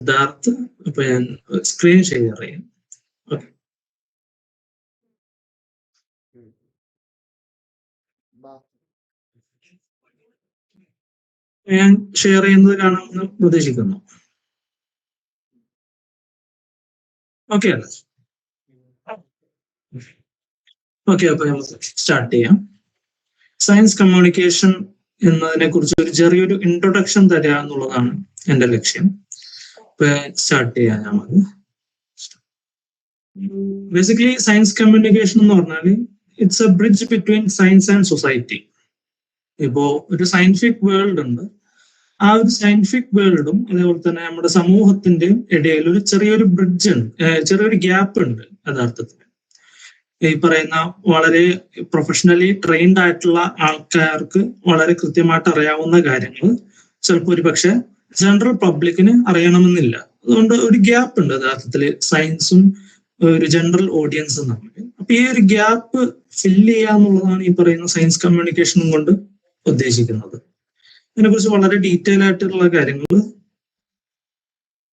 സിദ്ധാർത്ഥ്. അപ്പൊ ഞാൻ screen share ചെയ്യാം. ഓക്കെ, ഞാൻ ഷെയർ ചെയ്യുന്നത് കാണാമെന്ന് പ്രതീക്ഷിക്കുന്നു. ഓക്കെ അല്ലേ? ഓക്കെ, അപ്പൊ നമുക്ക് സ്റ്റാർട്ട് ചെയ്യാം. സയൻസ് കമ്മ്യൂണിക്കേഷൻ എന്നതിനെ കുറിച്ച് ഒരു ചെറിയൊരു ഇൻട്രൊഡക്ഷൻ തരിക എന്നുള്ളതാണ് എന്റെ ലക്ഷ്യം. ഇപ്പൊ സ്റ്റാർട്ട് ചെയ്യാം നമുക്ക്. ബേസിക്കലി സയൻസ് കമ്മ്യൂണിക്കേഷൻ എന്ന് പറഞ്ഞാൽ it's A bridge between science and society. ഇപ്പോ ഒരു സയന്റിഫിക് വേൾഡ് ഉണ്ട്, ആ ഒരു സയന്റിഫിക് വേൾഡും അതേപോലെ തന്നെ നമ്മുടെ സമൂഹത്തിന്റെയും ഇടയിൽ ഒരു ചെറിയൊരു ബ്രിഡ്ജ് ഉണ്ട്, ചെറിയൊരു ഗ്യാപ്പ് ഉണ്ട് യഥാർത്ഥത്തിൽ. ഈ പറയുന്ന വളരെ പ്രൊഫഷണലി ട്രെയിൻഡ് ആയിട്ടുള്ള ആൾക്കാർക്ക് വളരെ കൃത്യമായിട്ട് അറിയാവുന്ന കാര്യങ്ങൾ ചിലപ്പോൾ ഒരു പക്ഷെ ജനറൽ പബ്ലിക്കിന് അറിയണമെന്നില്ല. അതുകൊണ്ട് ഒരു ഗ്യാപ്പ് ഉണ്ട് യഥാർത്ഥത്തിൽ സയൻസും ഒരു ജനറൽ ഓഡിയൻസും തമ്മിൽ. അപ്പൊ ഈ ഒരു ഗ്യാപ്പ് ഫില്ല് ചെയ്യുക എന്നുള്ളതാണ് ഈ പറയുന്ന സയൻസ് കമ്മ്യൂണിക്കേഷനും കൊണ്ട് ഉദ്ദേശിക്കുന്നത്. ഇതിനെക്കുറിച്ച് വളരെ ഡീറ്റെയിൽ ആയിട്ടുള്ള കാര്യങ്ങൾ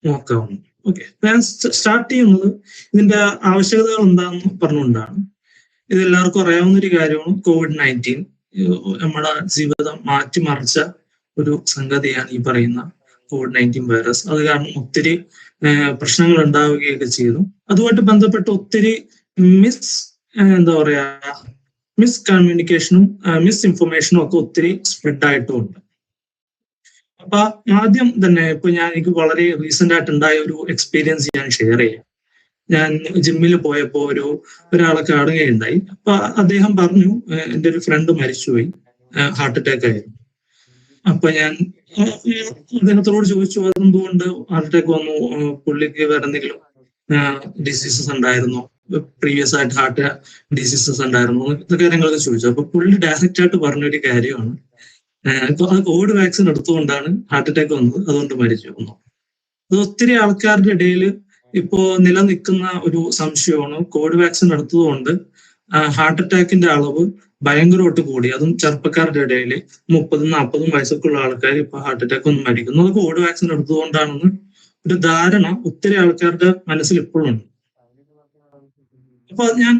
നോക്കാവുന്നു. ഓക്കെ, ഞാൻ സ്റ്റാർട്ട് ചെയ്യുന്നത് ഇതിന്റെ ആവശ്യകതകൾ എന്താണെന്ന് പറഞ്ഞുകൊണ്ടാണ്. ഇത് എല്ലാവർക്കും അറിയാവുന്ന ഒരു കാര്യമാണ്. COVID-19 നമ്മുടെ ജീവിതം മാറ്റിമറിച്ച ഒരു സംഗതിയാണ് ഈ പറയുന്ന COVID-19 വൈറസ്. അത് കാരണം ഒത്തിരി പ്രശ്നങ്ങൾ ഉണ്ടാവുകയൊക്കെ ചെയ്തു. അതുമായിട്ട് ബന്ധപ്പെട്ട് ഒത്തിരി എന്താ പറയാ മിസ്കമ്മ്യൂണിക്കേഷനും മിസ്ഇൻഫർമേഷനും ഒക്കെ ഒത്തിരി സ്പ്രെഡ് ആയിട്ടുമുണ്ട്. അപ്പൊ ആദ്യം തന്നെ ഇപ്പൊ എനിക്ക് വളരെ റീസെന്റ് ആയിട്ട് ഉണ്ടായ ഒരു എക്സ്പീരിയൻസ് ഞാൻ ഷെയർ ചെയ്യാം. ഞാൻ ജിമ്മിൽ പോയപ്പോ ഒരാളെ കാണുകയുണ്ടായി. അപ്പൊ അദ്ദേഹം പറഞ്ഞു എൻ്റെ ഒരു ഫ്രണ്ട് മരിച്ചുപോയി, ഹാർട്ട് അറ്റാക്ക് ആയിരുന്നു. അപ്പൊ ഞാൻ അദ്ദേഹത്തോട് ചോദിച്ചു അതെന്തുകൊണ്ട് ഹാർട്ട് അറ്റാക്ക് വന്നു, പുള്ളിക്ക് വേറെ എന്തെങ്കിലും ഡിസീസസ് ഉണ്ടായിരുന്നോ, പ്രീവിയസ് ആയിട്ട് ഹാർട്ട് ഡിസീസസ് ഉണ്ടായിരുന്നു, ഇതൊക്കെ കാര്യങ്ങളൊക്കെ ചോദിച്ചു. അപ്പൊ പുള്ളി ഡയറക്റ്റ് ആയിട്ട് പറഞ്ഞൊരു കാര്യമാണ്, അത് കോവിഡ് വാക്സിൻ എടുത്തുകൊണ്ടാണ് ഹാർട്ട് അറ്റാക്ക് വന്നത്, അതുകൊണ്ട് മരിച്ചു വന്നു. അത് ഒത്തിരി ആൾക്കാരുടെ ഇടയിൽ ഇപ്പോ നിലനിൽക്കുന്ന ഒരു സംശയമാണ്. കോവിഡ് വാക്സിൻ എടുത്തതുകൊണ്ട് ഹാർട്ട് അറ്റാക്കിന്റെ അളവ് ഭയങ്കരമായിട്ട് കൂടി, അതും ചെറുപ്പക്കാരുടെ ഇടയിൽ 30-40 വയസ്സൊക്കെയുള്ള ആൾക്കാർ ഇപ്പൊ ഹാർട്ട് അറ്റാക്ക് ഒന്നും മരിക്കുന്നു, അത് കോവിഡ് വാക്സിൻ എടുത്തതുകൊണ്ടാണെന്ന് ഒരു ധാരണ ഒത്തിരി ആൾക്കാരുടെ മനസ്സിൽ ഇപ്പോഴും ഉണ്ട്. അപ്പൊ അത് ഞാൻ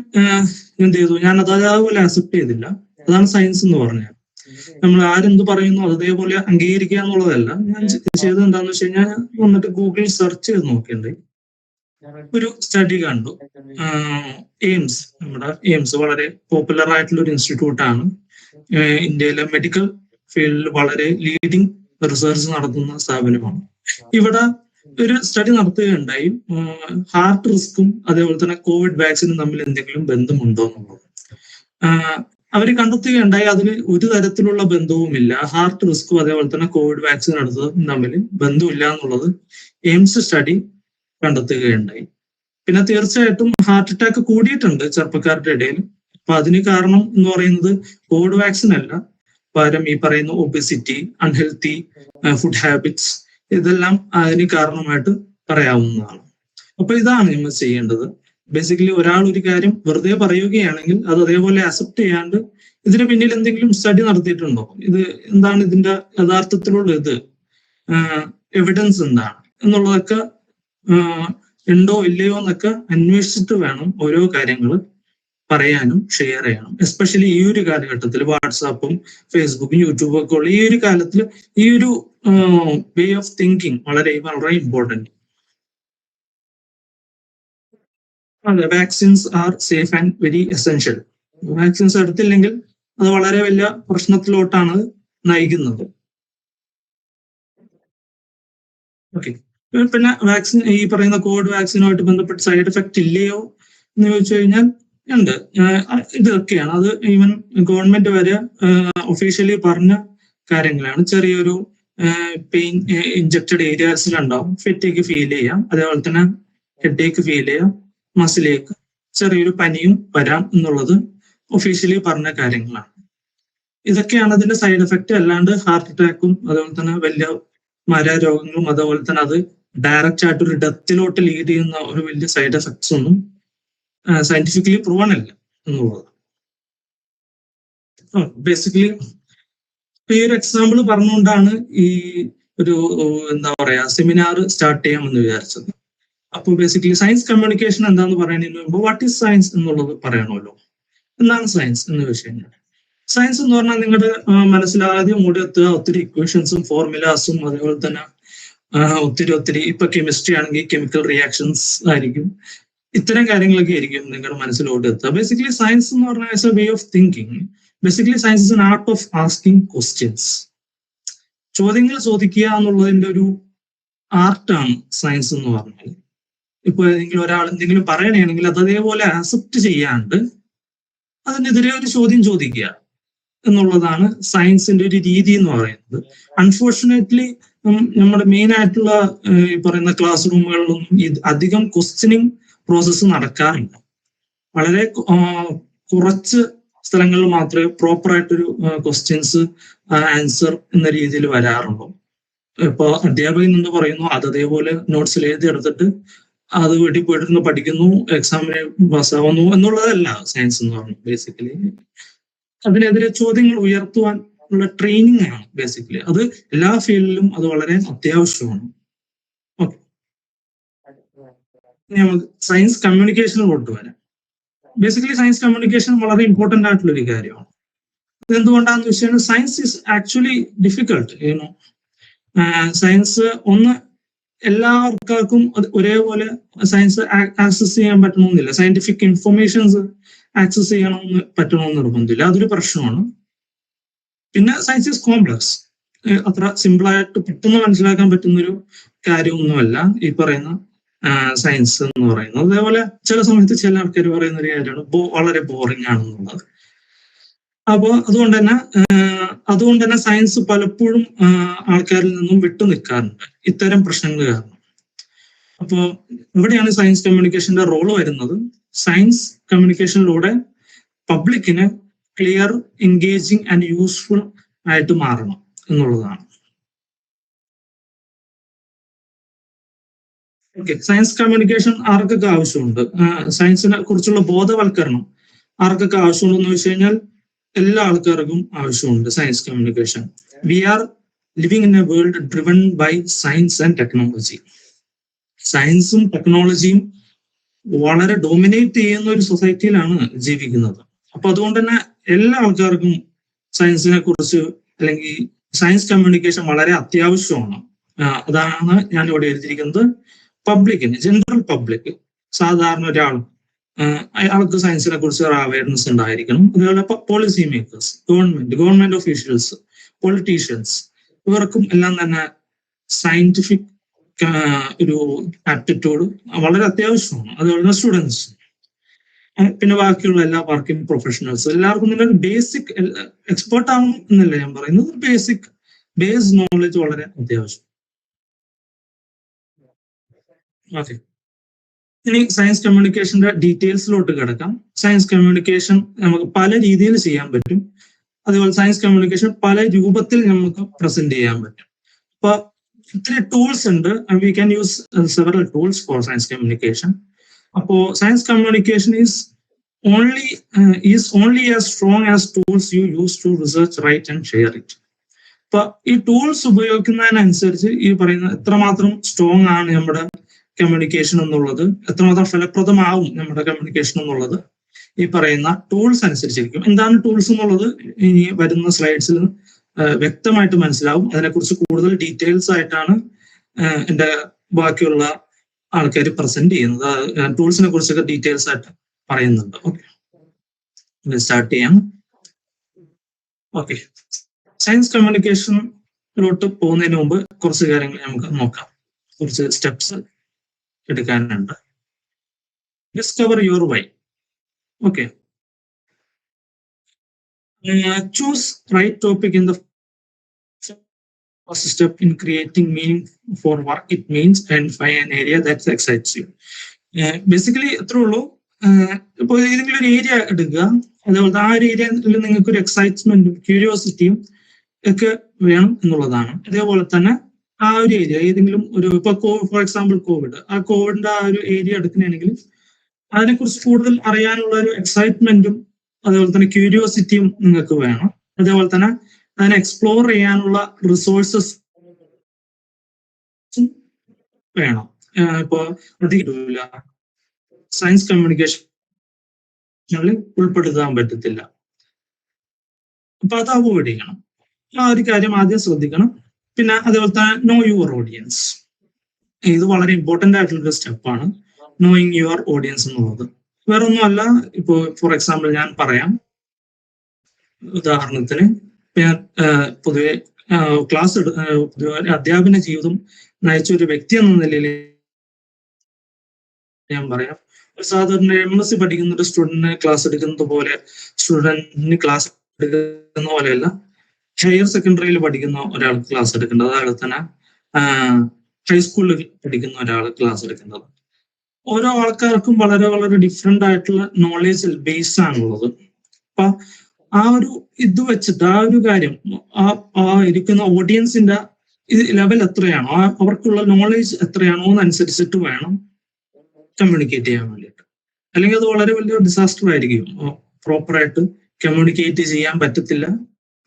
എന്ത് ചെയ്തു, ഞാൻ അതേപോലെ അക്സെപ്റ്റ് ചെയ്തില്ല. അതാണ് സയൻസ് എന്ന് പറഞ്ഞത്. നമ്മൾ ആരെന്ത് പറയുന്നു അതേപോലെ അംഗീകരിക്കുക എന്നുള്ളതല്ല. ഞാൻ ചെയ്തത് എന്താണെന്ന് വെച്ച് കഴിഞ്ഞാൽ വന്നിട്ട് ഗൂഗിളിൽ സെർച്ച് ചെയ്ത് നോക്കിയുണ്ട്. ഒരു സ്റ്റഡി കണ്ടു. എയിംസ്, നമ്മുടെ എയിംസ് വളരെ പോപ്പുലർ ആയിട്ടുള്ള ഒരു ഇൻസ്റ്റിറ്റ്യൂട്ടാണ്. ഇന്ത്യയിലെ മെഡിക്കൽ ഫീൽഡിൽ വളരെ ലീഡിങ് റിസർച്ച് നടത്തുന്ന സ്ഥാപനമാണ്. ഇവിടെ ഒരു സ്റ്റഡി നടത്തുകയുണ്ടായി, ഹാർട്ട് റിസ്ക്കും അതേപോലെ തന്നെ കോവിഡ് വാക്സിനും തമ്മിൽ എന്തെങ്കിലും ബന്ധമുണ്ടോ എന്നുള്ളത്. അവർ കണ്ടെത്തുകയുണ്ടായി അതിൽ ഒരു തരത്തിലുള്ള ബന്ധവുമില്ല. ഹാർട്ട് റിസ്ക്കും അതേപോലെ തന്നെ കോവിഡ് വാക്സിൻ എടുത്തതും തമ്മിൽ ബന്ധമില്ല എന്നുള്ളത് എയിംസ് സ്റ്റഡി കണ്ടെത്തുകയുണ്ടായി. പിന്നെ തീർച്ചയായിട്ടും ഹാർട്ട് അറ്റാക്ക് കൂടിയിട്ടുണ്ട് ചെറുപ്പക്കാരുടെ ഇടയിൽ. അപ്പൊ അതിന് കാരണം എന്ന് പറയുന്നത് കോവിഡ് വാക്സിൻ അല്ല, പകരം ഈ പറയുന്ന ഒബെസിറ്റി, അൺഹെൽത്തി ഫുഡ് ഹാബിറ്റ്സ്, ഇതെല്ലാം അതിന് കാരണമായിട്ട് പറയാവുന്നതാണ്. അപ്പൊ ഇതാണ് നമ്മൾ ചെയ്യേണ്ടത്. ബേസിക്കലി ഒരാൾ ഒരു കാര്യം വെറുതെ പറയുകയാണെങ്കിൽ അത് അതേപോലെ അക്സെപ്റ്റ് ചെയ്യാണ്ട് ഇതിന് പിന്നിൽ എന്തെങ്കിലും സ്റ്റഡി നടത്തിയിട്ടുണ്ടോ, ഇത് എന്താണ് ഇതിന്റെ യഥാർത്ഥത്തിലുള്ള എവിഡൻസ് എന്താണ് എന്നുള്ളതൊക്കെ ഉണ്ടോ ഇല്ലയോ എന്നൊക്കെ അന്വേഷിച്ചിട്ട് വേണം ഓരോ കാര്യങ്ങൾ പറയാനും ഷെയർ ചെയ്യണം. എസ്പെഷ്യലി ഈ ഒരു കാലഘട്ടത്തിൽ വാട്സാപ്പും ഫേസ്ബുക്കും യൂട്യൂബും ഒക്കെ ഉള്ള ഈ ഒരു കാലത്തിൽ ഈ ഒരു വേ ഓഫ് തിങ്കിങ് വളരെ വളരെ ഇമ്പോർട്ടൻറ്റ്. അതെ, vaccines are safe and very essential. Vaccines എടുത്തില്ലെങ്കിൽ അത് വളരെ വലിയ പ്രശ്നത്തിലോട്ടാണ് നയിക്കുന്നത്. ഓക്കെ, പിന്നെ വാക്സിൻ, ഈ പറയുന്ന കോവിഡ് വാക്സിനുമായിട്ട് ബന്ധപ്പെട്ട് സൈഡ് എഫക്റ്റ് ഇല്ലയോ എന്ന് ചോദിച്ചു കഴിഞ്ഞാൽ ഉണ്ട്. ഇതൊക്കെയാണ്, അത് ഈവൻ ഗവൺമെന്റ് വരെ ഒഫീഷ്യലി പറഞ്ഞ കാര്യങ്ങളാണ്. ചെറിയൊരു പെയിൻ ഇൻജക്റ്റഡ് ഏരിയാസിലുണ്ടാവും, ഫെറ്റിക്ക് ഫീൽ ചെയ്യാം, അതേപോലെ തന്നെ ഹെഡേക്ക് ഫീൽ ചെയ്യാം, മസിലേക്ക് ചെറിയൊരു പനിയും വരാം എന്നുള്ളത് ഒഫീഷ്യലി പറഞ്ഞ കാര്യങ്ങളാണ്. ഇതൊക്കെയാണ് അതിന്റെ സൈഡ് എഫക്റ്റ്. അല്ലാണ്ട് ഹാർട്ട് അറ്റാക്കും അതേപോലെ തന്നെ വലിയ മാരകരോഗങ്ങളും അതേപോലെ തന്നെ അത് ഡയറക്റ്റ് ആയിട്ട് ഒരു ഡെത്തിലോട്ട് ലീഡ് ചെയ്യുന്ന ഒരു വലിയ സൈഡ് എഫക്ട്സ് ഒന്നും സയന്റിഫിക്കലി പ്രൂവൺ അല്ല എന്നുള്ളത്. ബേസിക്കലി ഈ ഒരു എക്സാമ്പിൾ പറഞ്ഞുകൊണ്ടാണ് ഈ ഒരു എന്താ പറയാ സെമിനാർ സ്റ്റാർട്ട് ചെയ്യാമെന്ന് വിചാരിച്ചത്. അപ്പോൾ ബേസിക്കലി സയൻസ് കമ്മ്യൂണിക്കേഷൻ എന്താന്ന് പറയുന്നതിന് മുമ്പ് വാട്ട് ഈസ് സയൻസ് എന്നുള്ളത് പറയണമല്ലോ. എന്താണ് സയൻസ് എന്ന് വെച്ച് കഴിഞ്ഞാൽ, സയൻസ് എന്ന് പറഞ്ഞാൽ നിങ്ങളുടെ മനസ്സിൽ ആദ്യം ഓടി എത്തുക ഒത്തിരി ഇക്വേഷൻസും ഫോർമുലാസും അതേപോലെ തന്നെ ഒത്തിരി ഇപ്പൊ കെമിസ്ട്രി ആണെങ്കിൽ കെമിക്കൽ റിയാക്ഷൻസ് ആയിരിക്കും, ഇത്തരം കാര്യങ്ങളൊക്കെ ആയിരിക്കും നിങ്ങളുടെ മനസ്സിലോട്ട് എത്തുക. ബേസിക്കലി സയൻസ് എന്ന് പറഞ്ഞാൽ it's a way of thinking. Basically science is an art of asking questions. ചോദ്യങ്ങൾ ചോദിക്കുക എന്നുള്ളതിന്റെ ഒരു ആർട്ടാണ് സയൻസ് എന്ന് പറഞ്ഞാൽ. ഇപ്പൊ ഏതെങ്കിലും ഒരാൾ എന്തെങ്കിലും പറയണമെങ്കിൽ അത് അതേപോലെ ആക്സെപ്റ്റ് ചെയ്യാണ്ട് അതിനെതിരെ ഒരു ചോദ്യം ചോദിക്കുക എന്നുള്ളതാണ് സയൻസിന്റെ ഒരു രീതി എന്ന് പറയുന്നത്. അൺഫോർച്ചുനേറ്റ്ലി നമ്മുടെ മെയിൻ ആയിട്ടുള്ള ഈ പറയുന്ന ക്ലാസ് റൂമുകളിലൊന്നും അധികം ക്വസ്റ്റ്യനിങ് പ്രോസസ്സ് നടക്കാറില്ല. വളരെ കുറച്ച് സ്ഥലങ്ങളിൽ മാത്രമേ പ്രോപ്പർ ആയിട്ടൊരു ക്വസ്റ്റ്യൻസ് ആൻസർ എന്ന രീതിയിൽ വരാറുള്ളൂ. ഇപ്പൊ അധ്യാപകൻ എന്ന് പറയുന്നു, അതേപോലെ നോട്ട്സിൽ എഴുതിയെടുത്തിട്ട് അത് വീട്ടിൽ പോയിട്ടിരുന്ന് പഠിക്കുന്നു, എക്സാമിന് പാസ്സാവുന്നു എന്നുള്ളതല്ല സയൻസ് എന്ന് പറഞ്ഞു. ബേസിക്കലി അതിനെതിരെ ചോദ്യങ്ങൾ ഉയർത്തുവാൻ ഉള്ള ട്രെയിനിങ് ആണ് ബേസിക്കലി. അത് എല്ലാ ഫീൽഡിലും അത് വളരെ അത്യാവശ്യമാണ്. ഓക്കെ, ഇനി നമുക്ക് സയൻസ് കമ്മ്യൂണിക്കേഷനിലോട്ട് വരാം. ബേസിക്കലി സയൻസ് കമ്മ്യൂണിക്കേഷൻ വളരെ ഇമ്പോർട്ടന്റ് ആയിട്ടുള്ള ഒരു കാര്യമാണ്. ഇതെന്തുകൊണ്ടാന്ന് വെച്ചാൽ science is actually difficult. Science ഒന്ന് എല്ലാ ആൾക്കാർക്കും ഒരേപോലെ സയൻസ് ആക്സസ് ചെയ്യാൻ പറ്റണമെന്നില്ല. സയന്റിഫിക് ഇൻഫർമേഷൻസ് ആക്സസ് ചെയ്യണമെന്ന് പറ്റണമെന്ന് നിർബന്ധമില്ല. അതൊരു പ്രശ്നമാണ്. പിന്നെ സയൻസ് ഈസ് കോംപ്ലക്സ്. അത്ര സിമ്പിളായിട്ട് പെട്ടെന്ന് മനസ്സിലാക്കാൻ പറ്റുന്നൊരു കാര്യമൊന്നുമല്ല ഈ പറയുന്ന സയൻസ് എന്ന് പറയുന്നത്. അതേപോലെ ചില സമയത്ത് ചില ആൾക്കാർ പറയുന്ന ഒരു കാര്യമാണ് വളരെ ബോറിംഗ് ആണെന്നുള്ളത്. അപ്പോൾ അതുകൊണ്ട് തന്നെ സയൻസ് പലപ്പോഴും ആൾക്കാരിൽ നിന്നും വിട്ടു നിൽക്കാറുണ്ട് ഇത്തരം പ്രശ്നങ്ങൾ കാരണം. അപ്പോൾ ഇവിടെയാണ് സയൻസ് കമ്മ്യൂണിക്കേഷന്റെ റോള് വരുന്നത്. സയൻസ് കമ്മ്യൂണിക്കേഷനിലൂടെ പബ്ലിക്കിന് ക്ലിയർ, എൻഗേജിങ് ആൻഡ് യൂസ്ഫുൾ ആയിട്ട് മാറണം എന്നുള്ളതാണ്. ഓക്കെ, സയൻസ് കമ്മ്യൂണിക്കേഷൻ ആർക്കൊക്കെ ആവശ്യമുണ്ട്? സയൻസിനെ കുറിച്ചുള്ള ബോധവൽക്കരണം ആർക്കൊക്കെ ആവശ്യമുണ്ടെന്ന് വെച്ച് കഴിഞ്ഞാൽ എല്ലാ ആൾക്കാർക്കും ആവശ്യമുണ്ട് science communication. We are living in a world driven by science and technology. സയൻസും ടെക്നോളജിയും വളരെ ഡോമിനേറ്റ് ചെയ്യുന്ന ഒരു സൊസൈറ്റിയിലാണ് ജീവിക്കുന്നത്. അപ്പൊ അതുകൊണ്ട് തന്നെ എല്ലാ ആൾക്കാർക്കും സയൻസിനെ കുറിച്ച് അല്ലെങ്കിൽ സയൻസ് കമ്മ്യൂണിക്കേഷൻ വളരെ അത്യാവശ്യമാണ്. അതാണ് ഞാൻ ഇവിടെ എഴുതിയിരിക്കുന്നത്. പബ്ലിക്കിന്, ജനറൽ പബ്ലിക്, സാധാരണ ഒരാൾ അയാൾക്ക് സയൻസിനെ കുറിച്ച് ഒരു അവയർനെസ് ഉണ്ടായിരിക്കണം. അതുപോലെ policy makers, government officials, politicians, ഇവർക്കും എല്ലാം തന്നെ സയന്റിഫിക് ഒരു ആപ്റ്റിറ്റ്യൂഡ് വളരെ അത്യാവശ്യമാണ്. അതുപോലെ സ്റ്റുഡൻസ്, പിന്നെ ബാക്കിയുള്ള എല്ലാ വർക്കിംഗ് പ്രൊഫഷണൽസ്, എല്ലാവർക്കും തന്നെ ഒരു ബേസിക് എക്സ്പേർട്ട് ആവണം എന്നല്ല ഞാൻ പറയുന്നത്, ബേസിക് ബേസ് നോളജ് വളരെ അത്യാവശ്യം. ഓക്കെ, ഇനി സയൻസ് കമ്മ്യൂണിക്കേഷന്റെ ഡീറ്റെയിൽസിലോട്ട് കിടക്കാം. സയൻസ് കമ്മ്യൂണിക്കേഷൻ നമുക്ക് പല രീതിയിൽ ചെയ്യാൻ പറ്റും. അതുപോലെ സയൻസ് കമ്മ്യൂണിക്കേഷൻ പല രൂപത്തിൽ നമുക്ക് പ്രസന്റ് ചെയ്യാൻ പറ്റും. അപ്പൊ ഇത്തിരി ടൂൾസ് ഉണ്ട്. We can use several tools for science communication. അപ്പോ science communication is only as strong as tools you use to research, write and share it. അപ്പൊ ഈ ടൂൾസ് ഉപയോഗിക്കുന്നതിനനുസരിച്ച് ഈ പറയുന്ന എത്രമാത്രം സ്ട്രോങ് ആണ് നമ്മുടെ കമ്മ്യൂണിക്കേഷൻ എന്നുള്ളത്, എത്രമാത്രം ഫലപ്രദമാവും നമ്മുടെ കമ്മ്യൂണിക്കേഷൻ എന്നുള്ളത് ഈ പറയുന്ന ടൂൾസ് അനുസരിച്ചിരിക്കും. എന്താണ് ടൂൾസ് എന്നുള്ളത് ഇനി വരുന്ന സ്ലൈഡ്സിൽ വ്യക്തമായിട്ട് മനസ്സിലാവും. അതിനെക്കുറിച്ച് കൂടുതൽ ഡീറ്റെയിൽസ് ആയിട്ടാണ് എൻ്റെ ബാക്കിയുള്ള ആൾക്കാർ പ്രസന്റ് ചെയ്യുന്നത്. ടൂൾസിനെ കുറിച്ചൊക്കെ ഡീറ്റെയിൽസ് ആയിട്ട് പറയുന്നുണ്ട്. ഓക്കെ, സ്റ്റാർട്ട് ചെയ്യാം. ഓക്കെ, സയൻസ് കമ്മ്യൂണിക്കേഷനിലോട്ട് പോകുന്നതിന് മുമ്പ് കുറച്ച് കാര്യങ്ങൾ നമുക്ക് നോക്കാം. കുറച്ച് സ്റ്റെപ്സ് എടുക്കാനുണ്ട്. Discover your why. Okay, choose right topic in the first step in creating meaning for what it means and find an area that excites you. Basically എത്രേ ഉള്ളൂ. ഇപ്പൊ ഏതെങ്കിലും ഒരു ഏരിയ എടുക്കുക, അതേപോലെ ആ ഒരു ഏരിയയിൽ നിങ്ങൾക്ക് ഒരു എക്സൈറ്റ്മെന്റും ക്യൂരിയോസിറ്റിയും ഒക്കെ വേണം എന്നുള്ളതാണ്. അതേപോലെ തന്നെ ആ ഒരു ഏരിയ ഏതെങ്കിലും ഒരു ഇപ്പൊ ഫോർ എക്സാമ്പിൾ കോവിഡ്, ആ കോവിഡിന്റെ ആ ഒരു ഏരിയ എടുക്കുകയാണെങ്കിൽ അതിനെക്കുറിച്ച് കൂടുതൽ അറിയാനുള്ള ഒരു എക്സൈറ്റ്മെന്റും അതേപോലെ തന്നെ ക്യൂരിയോസിറ്റിയും നിങ്ങൾക്ക് വേണം. അതേപോലെ തന്നെ അതിനെ എക്സ്പ്ലോർ ചെയ്യാനുള്ള റിസോഴ്സസ് വേണം. ഇപ്പോ കിട്ടൂല, സയൻസ് കമ്മ്യൂണിക്കേഷനിൽ ഉൾപ്പെടുത്താൻ പറ്റത്തില്ല. അപ്പൊ അത് അവോയ്ഡ് ചെയ്യണം. ആ ഒരു കാര്യം ആദ്യം ശ്രദ്ധിക്കണം. പിന്നെ അതേപോലെ തന്നെ നോ യുവർ ഓഡിയൻസ്, ഇത് വളരെ ഇമ്പോർട്ടന്റ് ആയിട്ടുള്ള സ്റ്റെപ്പാണ്, നോയിങ് യുവർ ഓഡിയൻസ് എന്നുള്ളത്. വേറെ ഒന്നുമല്ല, ഇപ്പോ ഫോർ എക്സാമ്പിൾ ഞാൻ പറയാം. ഉദാഹരണത്തിന് ഞാൻ പൊതുവെ ക്ലാസ് പൊതുവെ അധ്യാപന ജീവിതം നയിച്ച ഒരു വ്യക്തി എന്ന നിലയിൽ ഞാൻ പറയാം. സാധാരണ MSc പഠിക്കുന്ന ഒരു സ്റ്റുഡന്റിന് ക്ലാസ് എടുക്കുന്നത് പോലെ സ്റ്റുഡന്റിന് ക്ലാസ് എടുക്കുന്ന പോലെയല്ല ഹയർ സെക്കൻഡറിയിൽ പഠിക്കുന്ന ഒരാൾ ക്ലാസ് എടുക്കേണ്ടത്, അതുപോലെ തന്നെ ഹൈസ്കൂളിൽ പഠിക്കുന്ന ഒരാൾ ക്ലാസ് എടുക്കേണ്ടത്. ഓരോ ആൾക്കാർക്കും വളരെ വളരെ ഡിഫറെന്റ് ആയിട്ടുള്ള നോളേജ് ബേസ് ആണുള്ളത്. അപ്പൊ ആ ഒരു ഇത് വെച്ചിട്ട് ആ ഒരു കാര്യം ആ ഇരിക്കുന്ന ഓഡിയൻസിന്റെ ലെവൽ എത്രയാണോ, അവർക്കുള്ള നോളേജ് എത്രയാണോ എന്നനുസരിച്ചിട്ട് വേണം കമ്മ്യൂണിക്കേറ്റ് ചെയ്യാൻ വേണ്ടിയിട്ട്. അല്ലെങ്കിൽ അത് വളരെ വലിയ ഡിസാസ്റ്റർ ആയിരിക്കും. പ്രോപ്പറായിട്ട് കമ്മ്യൂണിക്കേറ്റ് ചെയ്യാൻ പറ്റത്തില്ല,